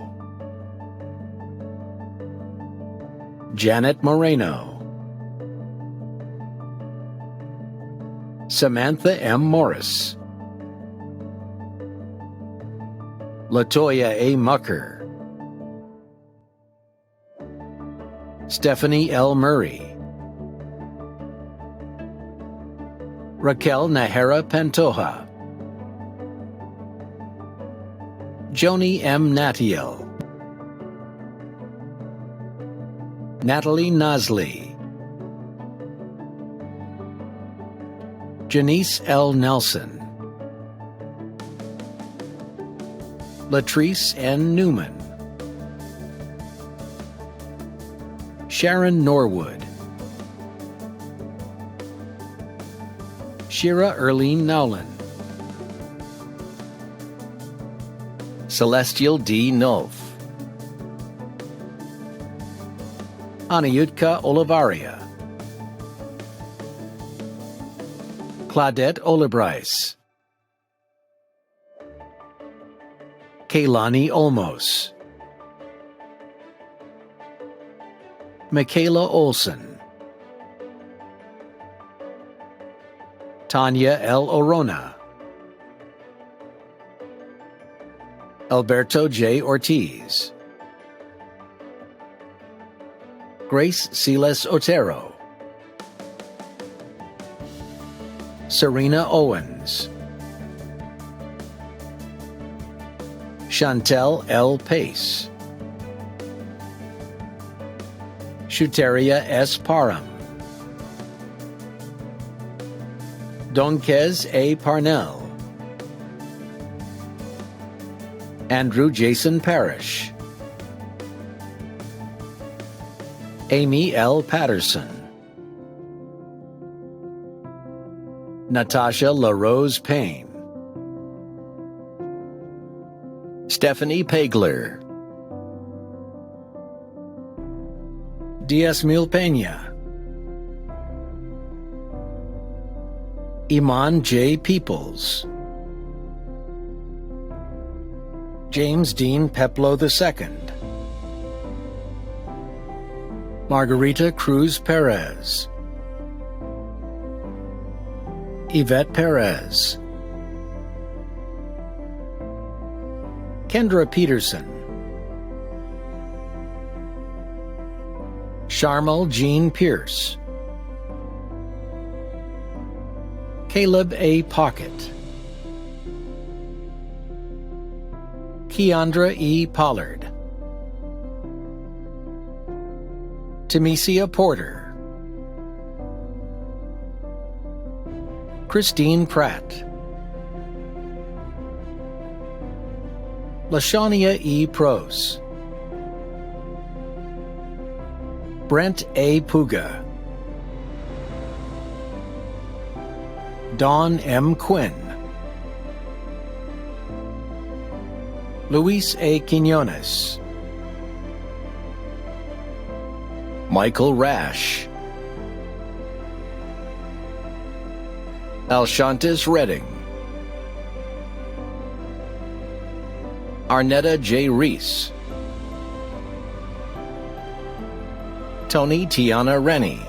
Janet Moreno, Samantha M. Morris, Latoya A. Mucker, Stephanie L. Murray, Raquel Nahara Pantoja, Joni M. Natiel, Natalie Nosley, Janice L. Nelson, Latrice N. Newman, Sharon Norwood, Shira Erlene Nowlin, Celestial D. Nulf, Anayutka Olivaria, Claudette Olibryce, Kaylani Olmos, Michaela Olson, Tanya L. Orona, Alberto J. Ortiz, Grace Silas Otero, Serena Owens, Chantel L. Pace, Shuteria S. Parham, Donkez A. Parnell, Andrew Jason Parrish, Amy L. Patterson, Natasha LaRose Payne, Stephanie Pagler, Diaz Mil Peña, Iman J. Peoples, James Dean Peplow II, Margarita Cruz Perez, Yvette Perez, Kendra Peterson, Sharmal Jean Pierce, Caleb A. Pocket, Keandra E. Pollard, Tamesia Porter, Christine Pratt, Lashania E. Pros, Brent A. Puga, Dawn M. Quinn, Luis A. Quinones, Michael Rash, Alshantis Redding, Arnetta J. Reese, Tony Tiana Rennie,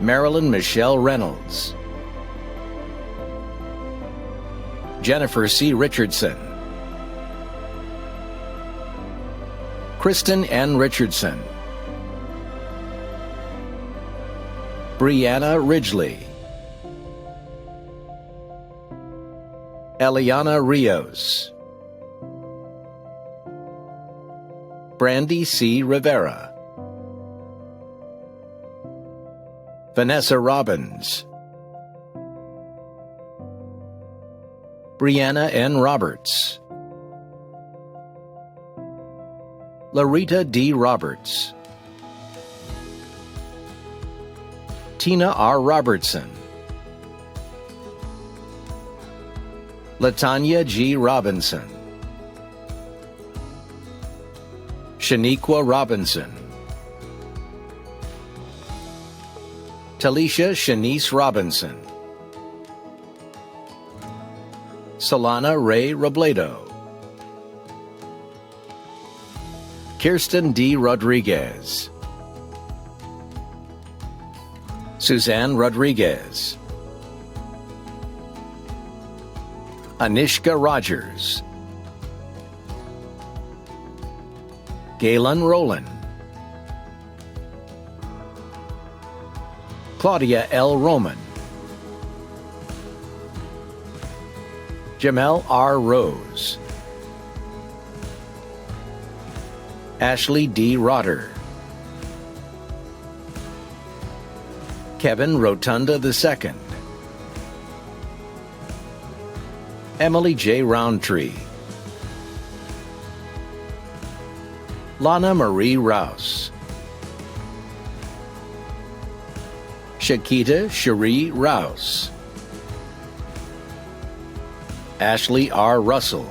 Marilyn Michelle Reynolds, Jennifer C. Richardson, Kristen N. Richardson, Brianna Ridgely, Eliana Rios, Brandy C. Rivera, Vanessa Robbins, Brianna N. Roberts, Larita D. Roberts, Tina R. Robertson, Latanya G. Robinson, Shaniqua Robinson, Talisha Shanice Robinson, Solana Ray Robledo, Kirsten D. Rodriguez, Suzanne Rodriguez, Anishka Rogers, Galen Rowland, Claudia L. Roman, Jamel R. Rose, Ashley D. Rotter, Kevin Rotunda II, Emily J. Roundtree, Lana Marie Rouse, Shakita Cherie Rouse, Ashley R. Russell,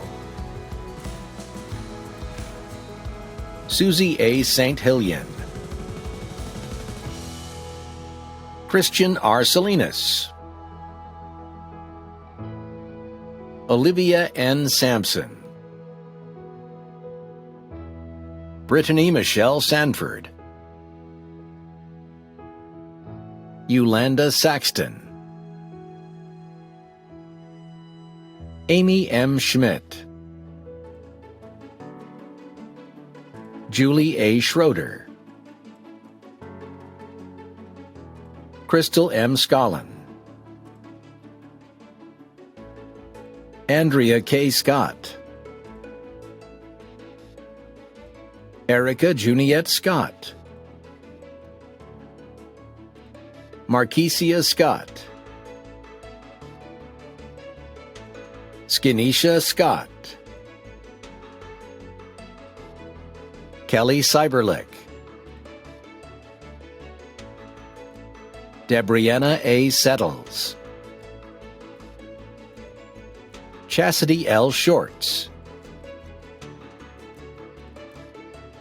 Susie A. St. Hillian, Christian R. Salinas, Olivia N. Sampson, Brittany Michelle Sanford, Yolanda Saxton, Amy M. Schmidt, Julie A. Schroeder, Crystal M. Scollin, Andrea K. Scott, Erica Juniette Scott, Marquisia Scott, Skinisha Scott, Kelly Cyberlick, Debrianna A. Settles, Chastity L. Shorts,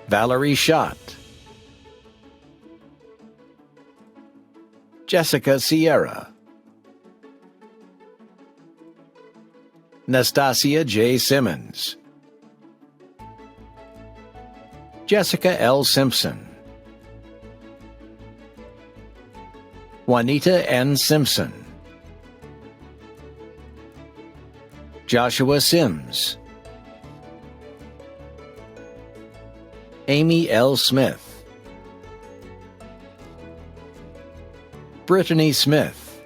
Valerie Schott, Jessica Sierra, Nastasia J. Simmons, Jessica L. Simpson, Juanita N. Simpson, Joshua Sims, Amy L. Smith, Brittany Smith,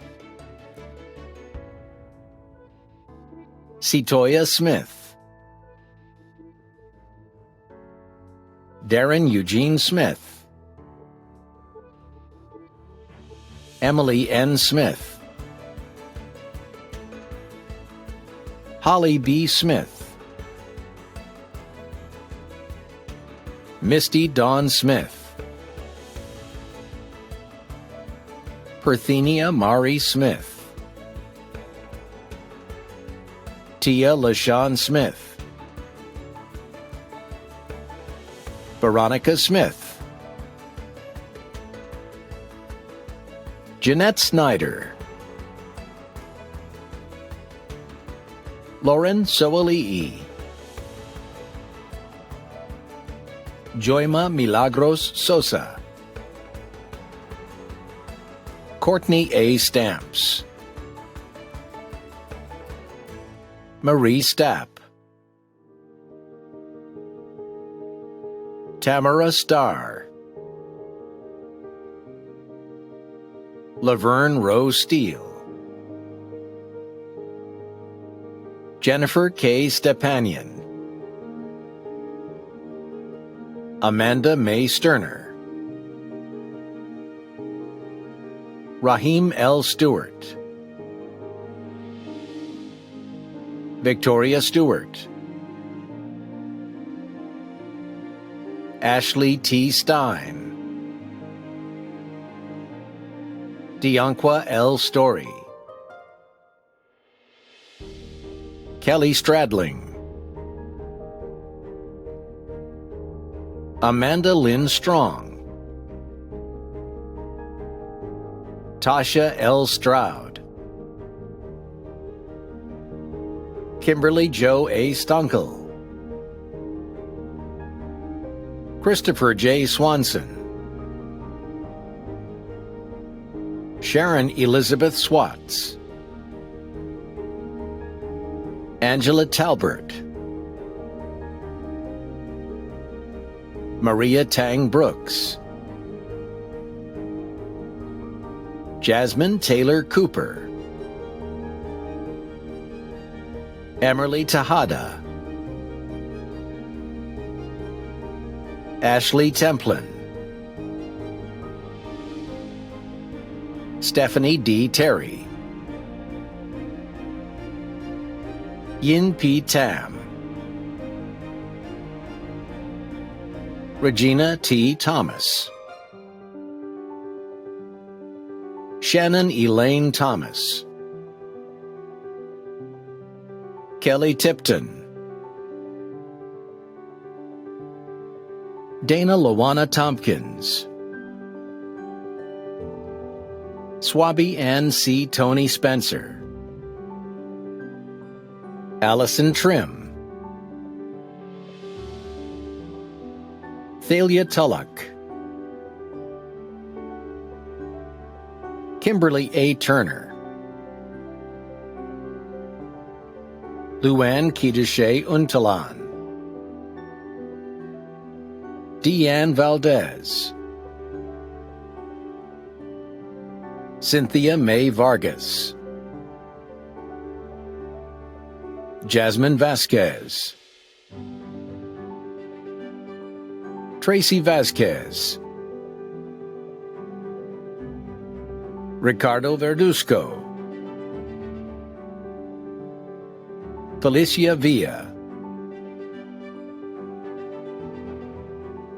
Cetoya Smith, Darren Eugene Smith, Emily N. Smith, Holly B. Smith, Misty Dawn Smith, Perthenia Mari Smith, Tia LaShawn Smith, Veronica Smith, Jeanette Snyder, Lauren Soalii, Joyma Milagros Sosa, Courtney A. Stamps, Marie Stapp, Tamara Starr, Laverne Rose Steele, Jennifer K. Stepanian, Amanda May Sterner, Raheem L. Stewart, Victoria Stewart, Ashley T. Stein, Dianqua L. Story, Kelly Stradling, Amanda Lynn Strong, Tasha L. Stroud, Kimberly Jo A. Stunkel, Christopher J. Swanson, Sharon Elizabeth Swatz, Angela Talbert, Maria Tang Brooks, Jasmine Taylor Cooper, Emerly Tejada, Ashley Templin, Stephanie D. Terry, Yin P. Tam, Regina T. Thomas, Shannon Elaine Thomas, Kelly Tipton, Dana Lawana Tompkins, Swabby Ann C. Tony Spencer, Allison Trim, Thalia Tullock, Kimberly A. Turner, Luann Kideshe Untalan, Deanne Valdez, Cynthia May Vargas, Jasmine Vasquez, Tracy Vasquez, Ricardo Verduzco, Felicia Villa,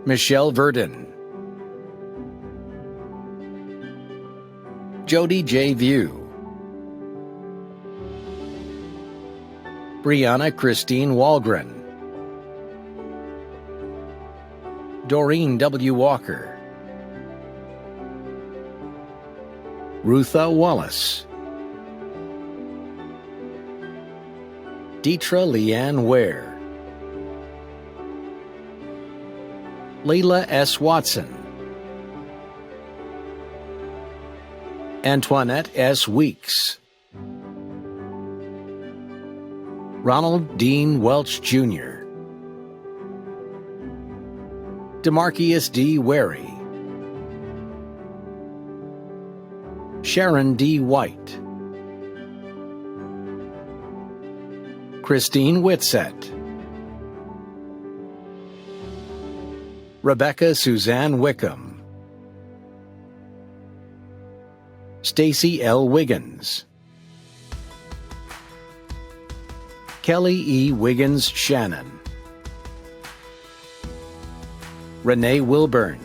Michelle Verdon, Jody J. View, Brianna Christine Walgren, Doreen W. Walker, Rutha Wallace, Deetra Leanne Ware, Leila S. Watson, Antoinette S. Weeks, Ronald Dean Welch Jr., Demarcus D. Wary, Sharon D. White, Christine Whitsett, Rebecca Suzanne Wickham, Stacy L. Wiggins, Kelly E. Wiggins Shannon, Renee Wilburn,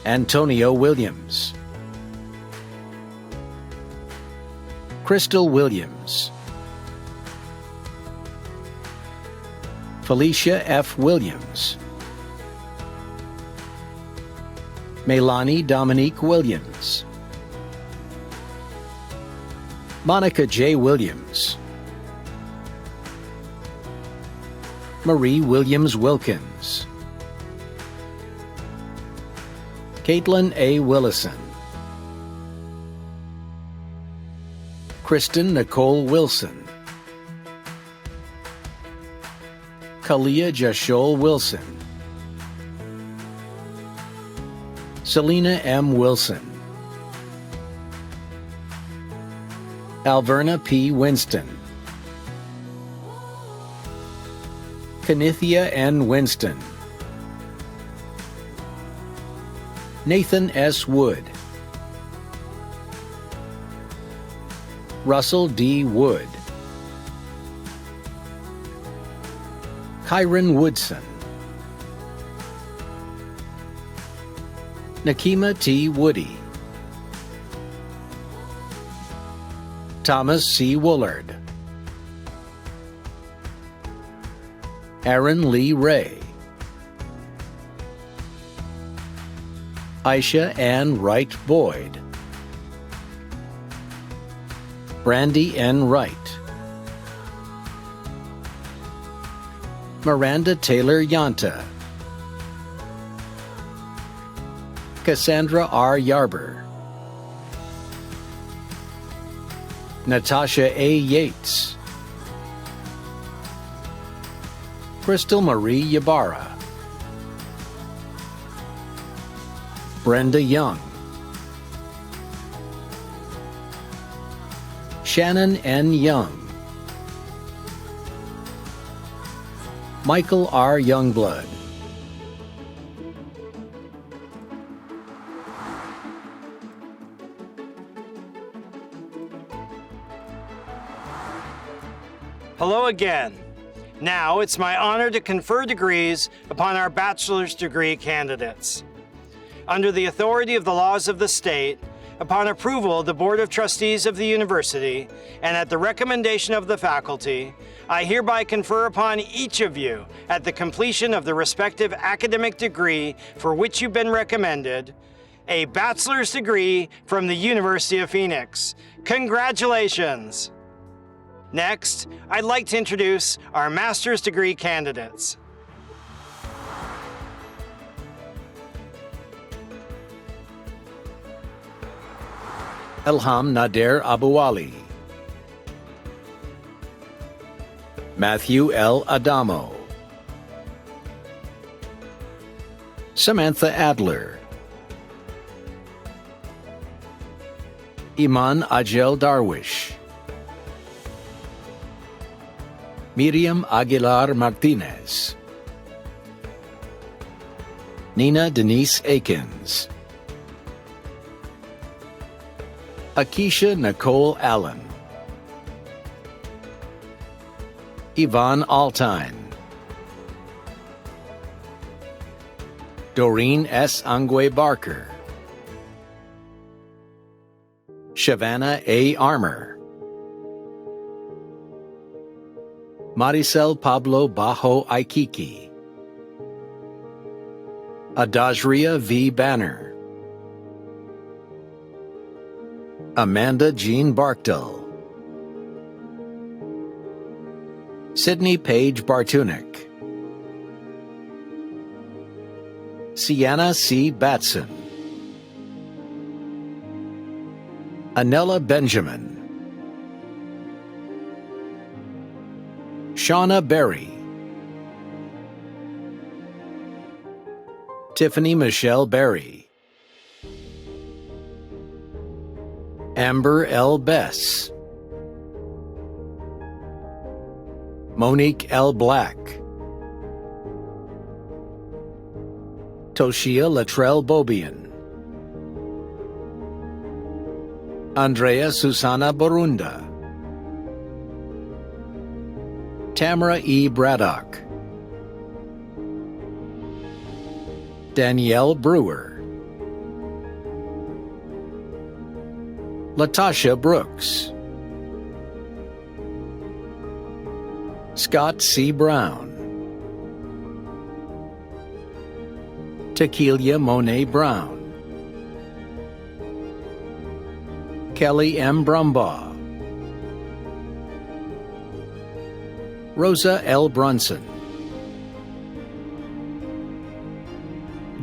Antonio Williams, Crystal Williams, Felicia F. Williams, Melanie Dominique Williams, Monica J. Williams, Marie Williams Wilkins, Caitlin A. Willison, Kristen Nicole Wilson, Kalia Jashol Wilson, Selena M. Wilson, Alverna P. Winston, Kenithia N. Winston, Nathan S. Wood, Russell D. Wood, Kyron Woodson, Nakima T. Woody, Thomas C. Woolard, Aaron Lee Ray, Aisha Ann Wright Boyd, Brandy N. Wright, Miranda Taylor Yanta, Cassandra R. Yarber, Natasha A. Yates, Crystal Marie Ybarra, Brenda Young, Shannon N. Young, Michael R. Youngblood, Hello again. Now it's my honor to confer degrees upon our bachelor's degree candidates. Under the authority of the laws of the state, upon approval of the Board of Trustees of the University, and at the recommendation of the faculty, I hereby confer upon each of you, at the completion of the respective academic degree for which you've been recommended, a bachelor's degree from the University of Phoenix. Congratulations! Next, I'd like to introduce our master's degree candidates. Elham Nader Abu Ali, Matthew L. Adamo, Samantha Adler, Iman Ajel Darwish, Miriam Aguilar Martinez, Nina Denise Akins, Akisha Nicole Allen, Yvonne Altine, Doreen S. Angwe Barker, Shavannah A. Armour, Maricel Pablo Bajo Aikiki, Adajria V. Banner, Amanda Jean Barkdale, Sydney Paige Bartunik, Sienna C. Batson, Anella Benjamin, Shauna Berry, Tiffany Michelle Berry, Amber L. Bess, Monique L. Black, Toshia Latrell Bobian, Andrea Susana Borunda, Tamara E. Braddock, Danielle Brewer, Latasha Brooks, Scott C. Brown, Tequila Monet Brown, Kelly M. Brumbaugh, Rosa L. Brunson,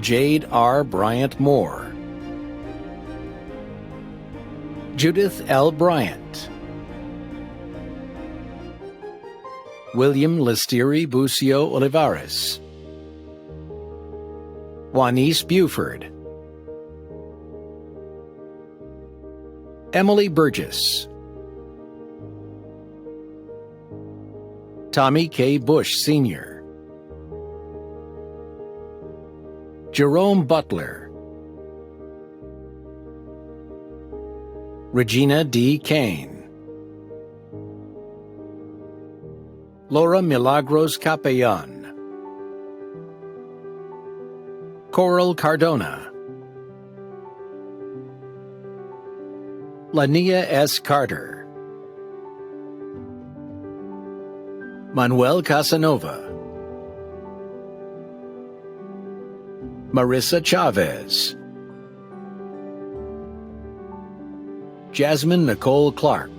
Jade R. Bryant Moore, Judith L. Bryant, William Listiri Bucio Olivares, Juanice Buford, Emily Burgess, Tommy K. Bush Sr., Jerome Butler, Regina D. Kane, Laura Milagros Capellan, Coral Cardona, Lania S. Carter, Manuel Casanova, Marissa Chavez, Jasmine Nicole Clark,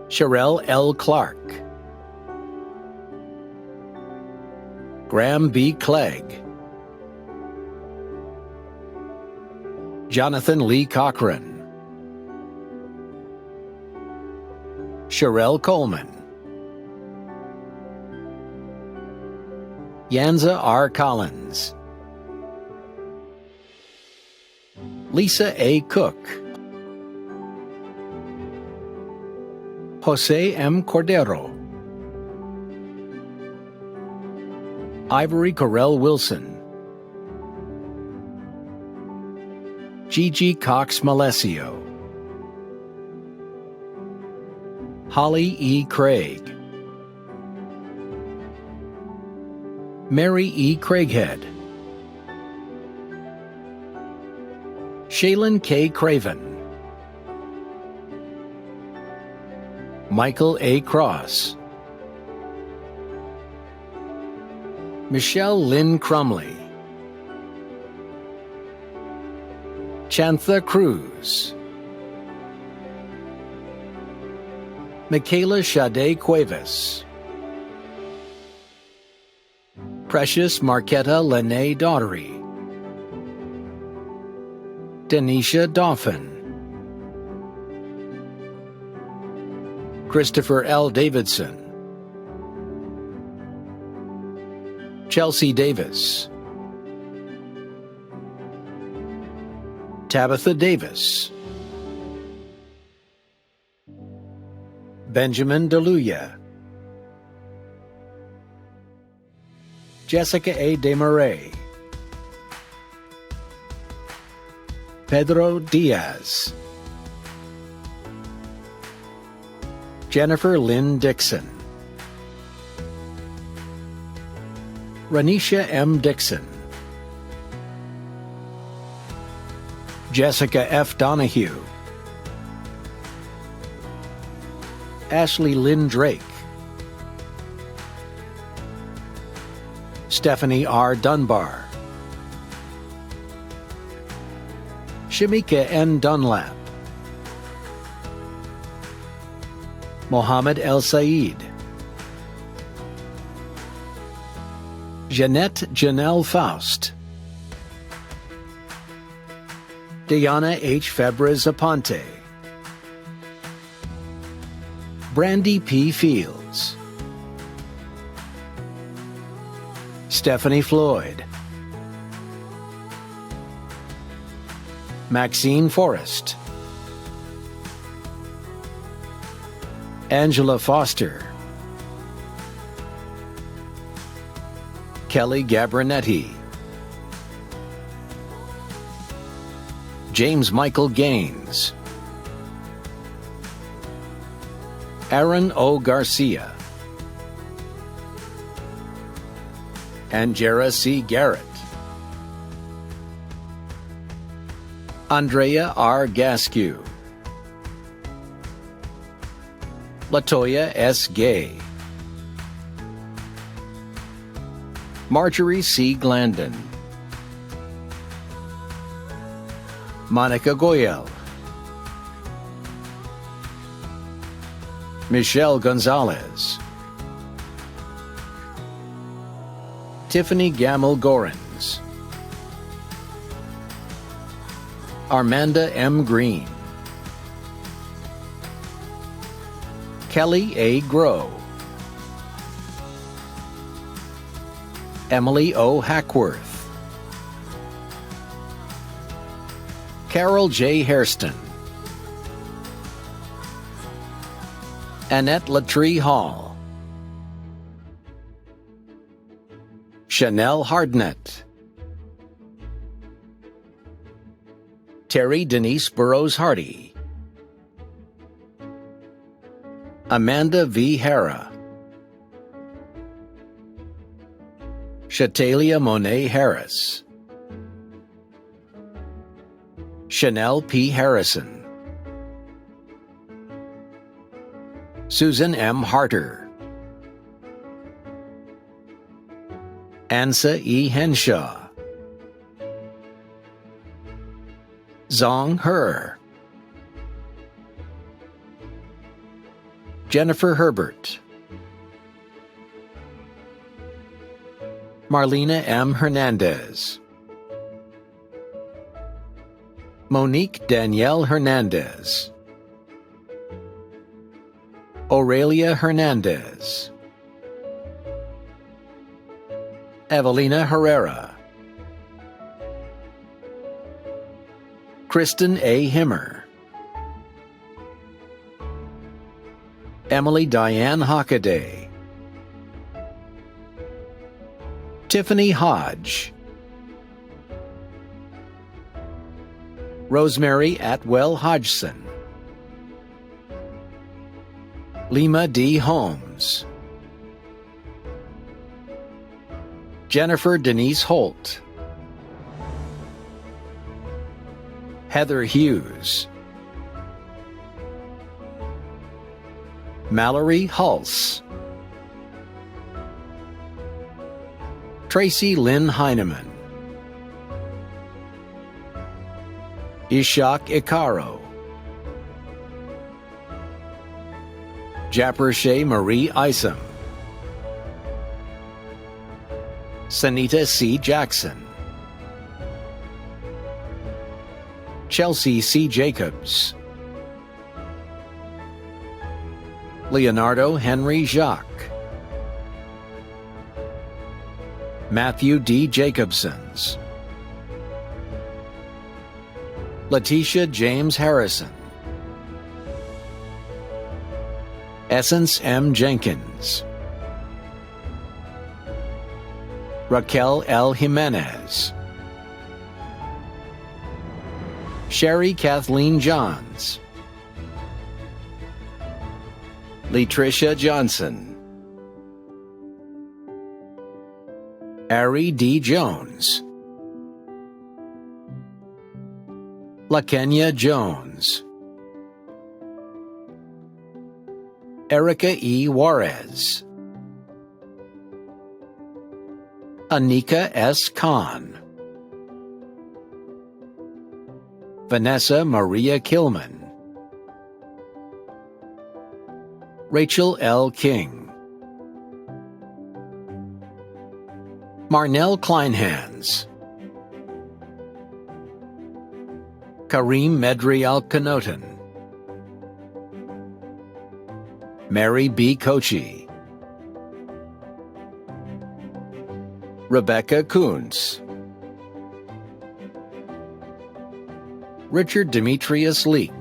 Sherelle L. Clark, Graham B. Clegg, Jonathan Lee Cochran, Sherelle Coleman, Yanza R. Collins, Lisa A. Cook, Jose M. Cordero, Ivory Corell Wilson, Gigi Cox Malesio, Holly E. Craig, Mary E. Craighead, Shaylin K. Craven, Michael A. Cross, Michelle Lynn Crumley, Chantha Cruz, Michaela Sade Cuevas, Precious Marquetta Lene Daughtery, Denisha Dauphin, Christopher L. Davidson, Chelsea Davis, Tabitha Davis, Benjamin DeLuya, Jessica A. Desmarais, Pedro Diaz, Jennifer Lynn Dixon, Ranisha M. Dixon, Jessica F. Donahue, Ashley Lynn Drake, Stephanie R. Dunbar, Shamika N. Dunlap, Mohammed El Said, Jeanette Janelle Faust, Diana H. Febres Aponte, Brandy P. Fields, Stephanie Floyd, Maxine Forrest, Angela Foster, Kelly Gabrinetti, James Michael Gaines, Aaron O. Garcia, Angera C. Garrett, Andrea R. Gaskew, Latoya S. Gay, Marjorie C. Glandon, Monica Goyel, Michelle Gonzalez, Tiffany Gamel-Gorens, Armanda M. Green, Kelly A. Grow, Emily O. Hackworth, Carol J. Hairston, Annette Latree Hall, Chanel Hardnett, Terry Denise Burrows Hardy, Amanda V. Hara, Shatalia Monet Harris, Chanel P. Harrison, Susan M. Harter, Ansa E. Henshaw, Zong He, Jennifer Herbert, Marlena M. Hernandez, Monique Danielle Hernandez, Aurelia Hernandez, Evelina Herrera, Kristen A. Himmer, Emily Diane Hockaday, Tiffany Hodge, Rosemary Atwell Hodgson, Lima D. Holmes, Jennifer Denise Holt, Heather Hughes, Mallory Hulse, Tracy Lynn Heineman, Ishak Ikaro, Jappershay Marie Isom, Sanita C. Jackson, Chelsea C. Jacobs, Leonardo Henry Jacques, Matthew D. Jacobsons, Letitia James Harrison, Essence M. Jenkins, Raquel L. Jimenez, Sherry Kathleen Johns, Letricia Johnson, Ari D. Jones, LaKenya Jones, Erica E. Juarez, Anika S. Khan, Vanessa Maria Kilman, Rachel L. King, Marnell Kleinhans, Kareem Medri Al-Kanotan, Mary B. Kochi, Rebecca Kuntz, Richard Demetrius Leak,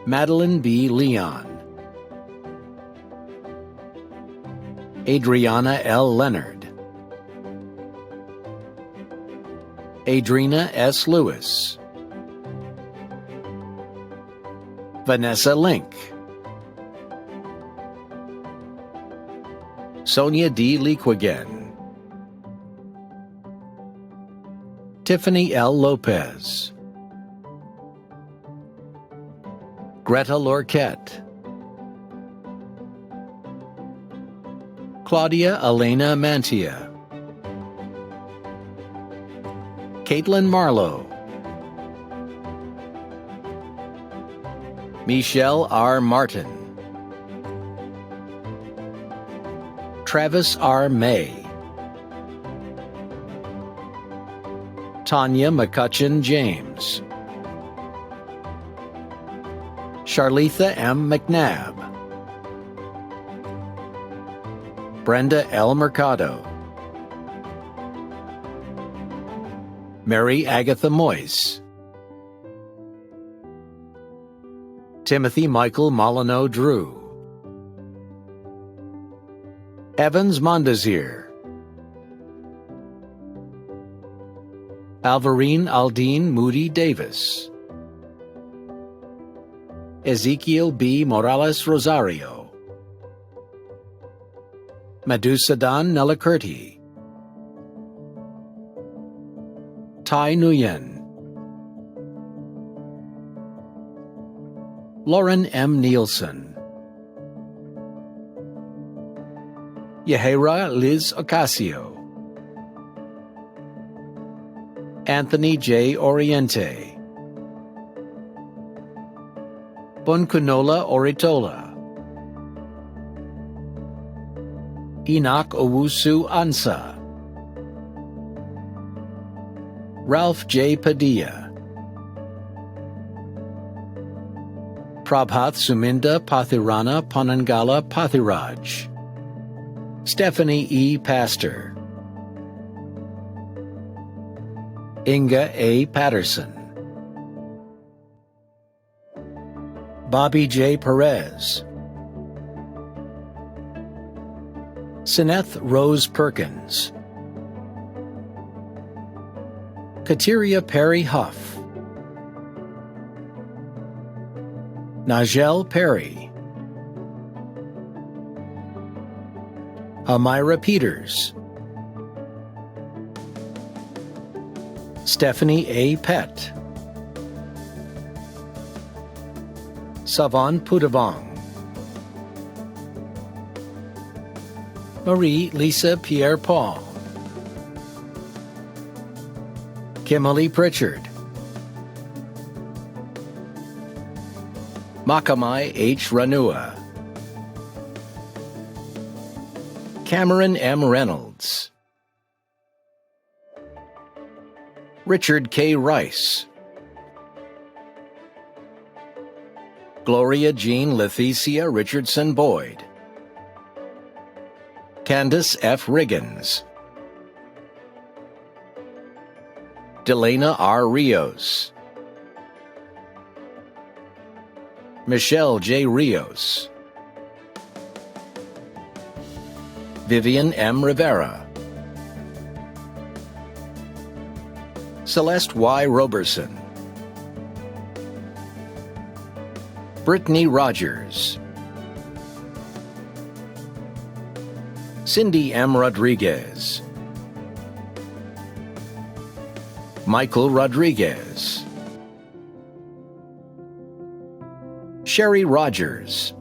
Madeline B. Leon, Adriana L. Leonard, Adrena S. Lewis, Vanessa Link, Sonia D. Leaquigan, Tiffany L. Lopez, Greta Lorquette, Claudia Elena Mantia, Caitlin Marlowe, Michelle R. Martin, Travis R. May, Tanya McCutcheon James, Charletha M. McNabb, Brenda L. Mercado, Mary Agatha Moyce, Timothy Michael Molyneux Drew, Evans Mondazir, Alvarine Aldine Moody Davis, Ezekiel B. Morales Rosario, Madusadan Nelakirti, Tai Nguyen, Lauren M. Nielsen, Yehera Liz Ocasio, Anthony J. Oriente, Bonkunola Oritola, Enoch Owusu Ansa, Ralph J. Padilla, Prabhat Suminda Pathirana Panangala Pathiraj, Stephanie E. Pastor, Inga A. Patterson, Bobby J. Perez, Sineth Rose Perkins, Kateria Perry Huff, Najel Perry, Amira Peters, Stephanie A. Pett, Savan Pudavong, Marie Lisa Pierre Paul, Kimberly Pritchard, Makamai H. Ranua, Cameron M. Reynolds, Richard K. Rice, Gloria Jean Leticia Richardson Boyd, Candace F. Riggins, Delana R. Rios, Michelle J. Rios, Vivian M. Rivera, Celeste Y. Roberson, Brittany Rogers, Cindy M. Rodriguez, Michael Rodriguez, Sherry Rogers,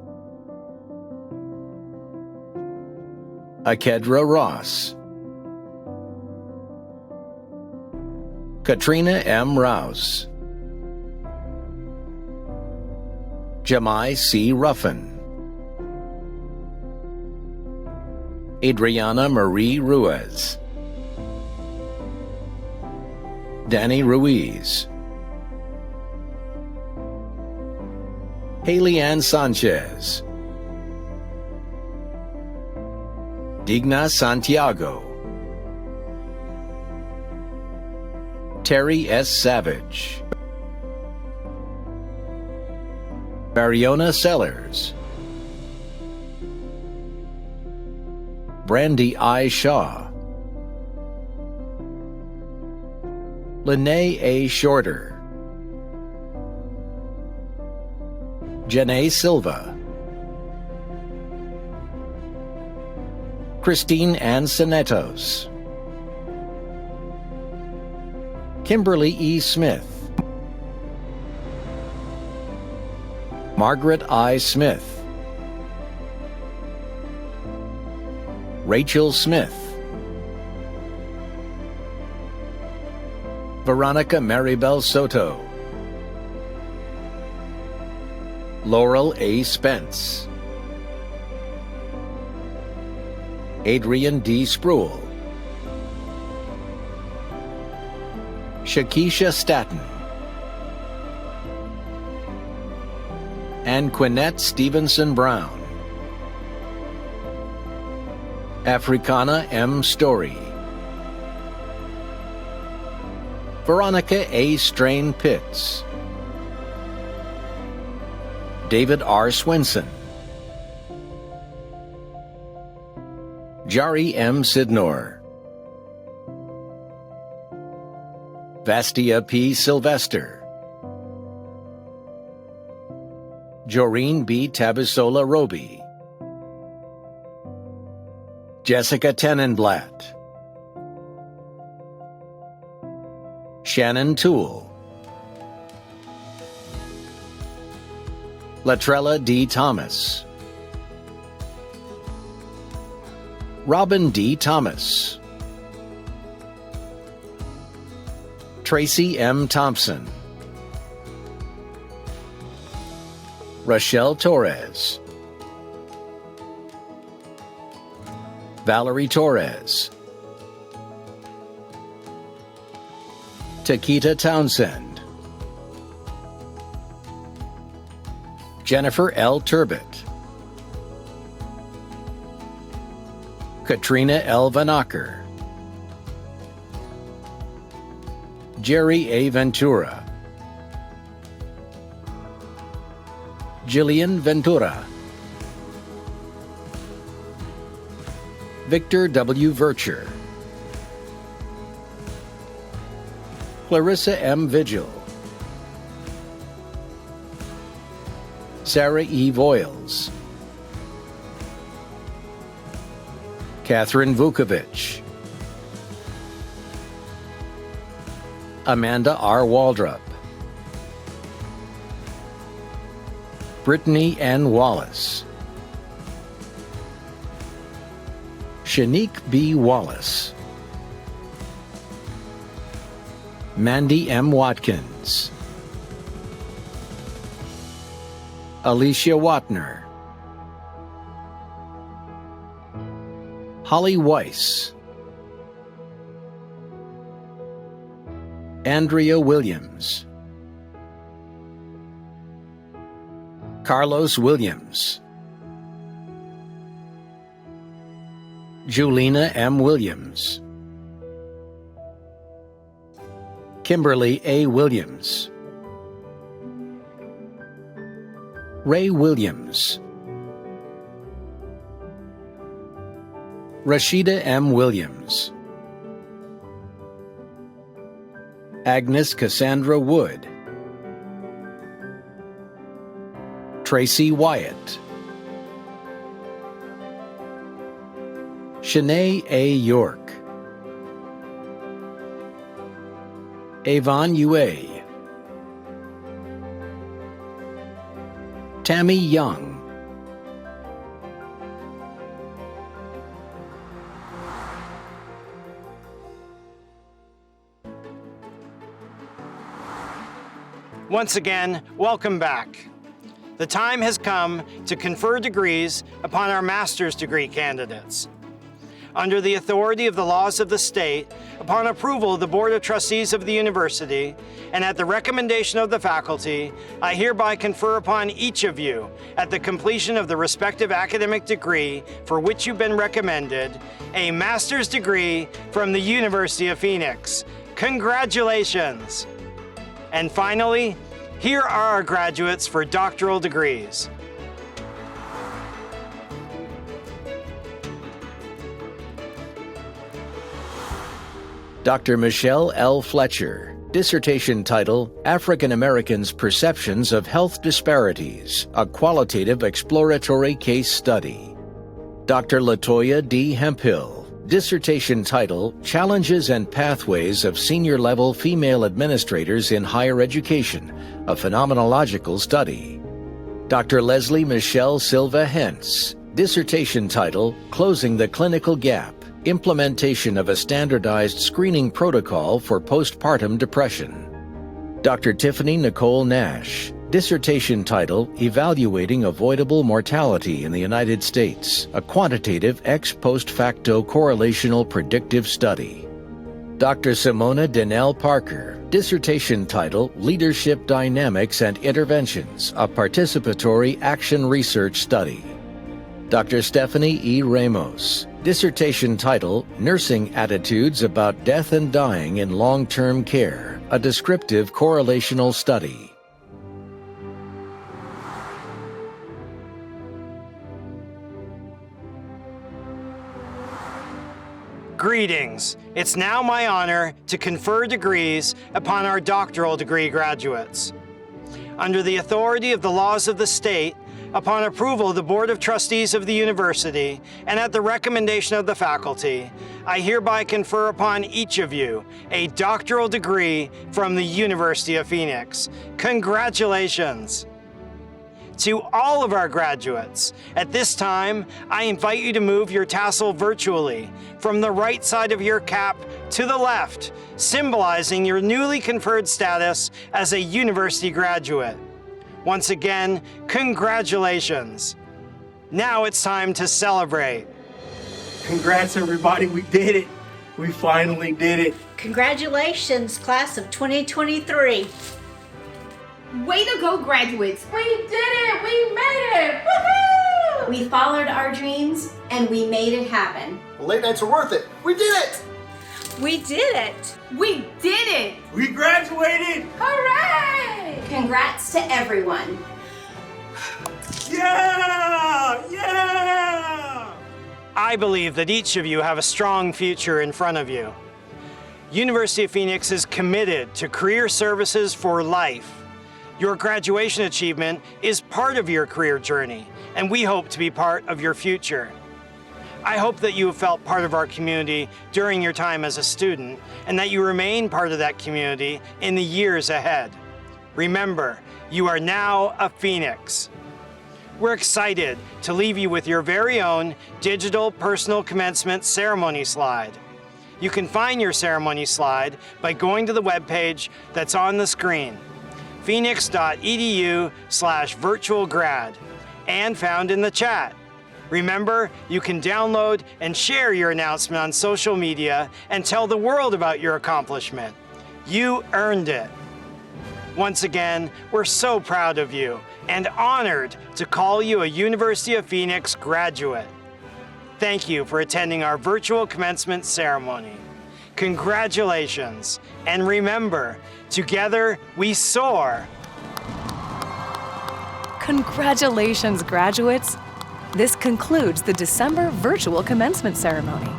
Akedra Ross, Katrina M. Rouse, Jamai C. Ruffin, Adriana Marie Ruiz, Danny Ruiz, Haley Ann Sanchez, Digna Santiago, Terry S. Savage, Bariona Sellers, Brandy I. Shaw, Lene A. Shorter, Janae Silva, Christine Ann Sinetos, Kimberly E. Smith, Margaret I. Smith, Rachel Smith, Veronica Maribel Soto, Laurel A. Spence, Adrian D. Spruill, Shakisha Staton, and Quinette Stevenson Brown. Africana M. Story, Veronica A. Strain Pitts, David R. Swinson, Jari M. Sidnor, Vastia P. Sylvester, Joreen B. Tabisola Roby, Jessica Tenenblatt, Shannon Toole, Latrella D. Thomas, Robin D. Thomas, Tracy M. Thompson, Rochelle Torres, Valerie Torres, Takita Townsend, Jennifer L. Turbot, Katrina L. Vanacker, Jerry A. Ventura, Jillian Ventura, Victor W. Vircher, Clarissa M. Vigil, Sarah E. Voiles, Catherine Vukovic, Amanda R. Waldrop, Brittany N. Wallace, Shanique B. Wallace, Mandy M. Watkins, Alicia Watner, Holly Weiss, Andrea Williams, Carlos Williams, Julina M. Williams, Kimberly A. Williams, Ray Williams, Rashida M. Williams, Agnes Cassandra Wood, Tracy Wyatt, Shanae A. York, Avon Yue, Tammy Young, Once again, welcome back. The time has come to confer degrees upon our master's degree candidates. Under the authority of the laws of the state, upon approval of the Board of Trustees of the University, and at the recommendation of the faculty, I hereby confer upon each of you, at the completion of the respective academic degree for which you've been recommended, a master's degree from the University of Phoenix. Congratulations! And finally, here are our graduates for doctoral degrees. Dr. Michelle L. Fletcher, dissertation title, African Americans' Perceptions of Health Disparities, a Qualitative Exploratory Case Study. Dr. Latoya D. Hemphill, dissertation title, Challenges and Pathways of Senior-Level Female Administrators in Higher Education, a Phenomenological Study. Dr. Leslie Michelle Silva Hentz, dissertation title, Closing the Clinical Gap, Implementation of a Standardized Screening Protocol for Postpartum Depression. Dr. Tiffany Nicole Nash, dissertation title, Evaluating Avoidable Mortality in the United States, a Quantitative Ex Post Facto Correlational Predictive Study. Dr. Simona Donnell Parker, dissertation title, Leadership Dynamics and Interventions, a Participatory Action Research Study. Dr. Stephanie E. Ramos, dissertation title, Nursing Attitudes About Death and Dying in Long-Term Care, a Descriptive Correlational Study. Greetings. It's now my honor to confer degrees upon our doctoral degree graduates. Under the authority of the laws of the state, upon approval of the Board of Trustees of the University, and at the recommendation of the faculty, I hereby confer upon each of you a doctoral degree from the University of Phoenix. Congratulations! To all of our graduates, at this time, I invite you to move your tassel virtually from the right side of your cap to the left, symbolizing your newly conferred status as a university graduate. Once again, congratulations. Now it's time to celebrate. Congrats, everybody. We did it. We finally did it. Congratulations, class of 2023. Way to go, graduates. We did it. We made it. Woohoo! We followed our dreams and we made it happen. Late nights are worth it. We did it. We did it. We did it. We graduated. Hooray! Congrats to everyone. Yeah! Yeah! I believe that each of you have a strong future in front of you. University of Phoenix is committed to career services for life. Your graduation achievement is part of your career journey, and we hope to be part of your future. I hope that you have felt part of our community during your time as a student, and that you remain part of that community in the years ahead. Remember, you are now a Phoenix. We're excited to leave you with your very own digital personal commencement ceremony slide. You can find your ceremony slide by going to the webpage that's on the screen, phoenix.edu/virtualgrad, and found in the chat. Remember, you can download and share your announcement on social media and tell the world about your accomplishment. You earned it. Once again, we're so proud of you and honored to call you a University of Phoenix graduate. Thank you for attending our virtual commencement ceremony. Congratulations, and remember, together we soar. Congratulations, graduates. This concludes the December virtual commencement ceremony.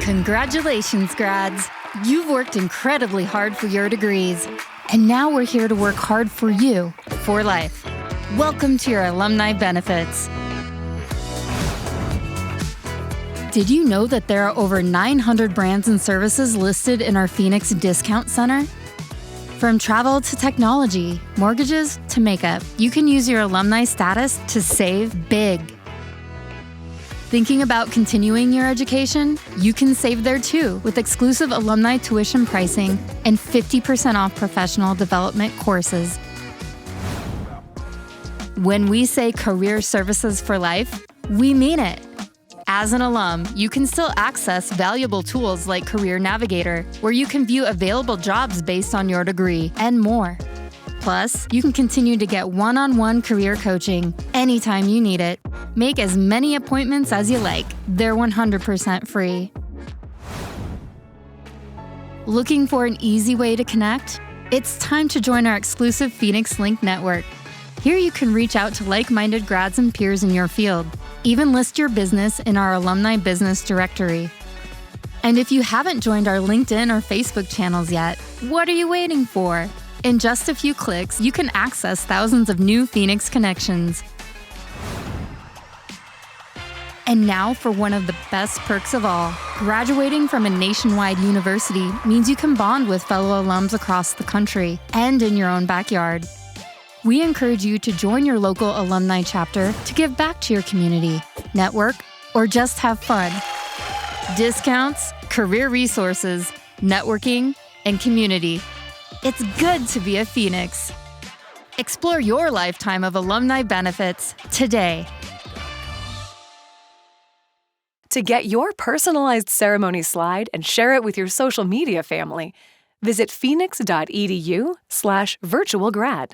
Congratulations, grads. You've worked incredibly hard for your degrees, and now we're here to work hard for you, for life. Welcome to your alumni benefits. Did you know that there are over 900 brands and services listed in our Phoenix Discount Center? From travel to technology, mortgages to makeup, you can use your alumni status to save big. Thinking about continuing your education? You can save there too with exclusive alumni tuition pricing and 50% off professional development courses. When we say career services for life, we mean it. As an alum, you can still access valuable tools like Career Navigator, where you can view available jobs based on your degree, and more. Plus, you can continue to get one-on-one career coaching anytime you need it. Make as many appointments as you like. They're 100% free. Looking for an easy way to connect? It's time to join our exclusive Phoenix Link network. Here you can reach out to like-minded grads and peers in your field. Even list your business in our alumni business directory. And if you haven't joined our LinkedIn or Facebook channels yet, what are you waiting for? In just a few clicks, you can access thousands of new Phoenix connections. And now for one of the best perks of all. Graduating from a nationwide university means you can bond with fellow alums across the country and in your own backyard. We encourage you to join your local alumni chapter to give back to your community, network, or just have fun. Discounts, career resources, networking, and community. It's good to be a Phoenix. Explore your lifetime of alumni benefits today. To get your personalized ceremony slide and share it with your social media family, visit phoenix.edu/virtualgrad.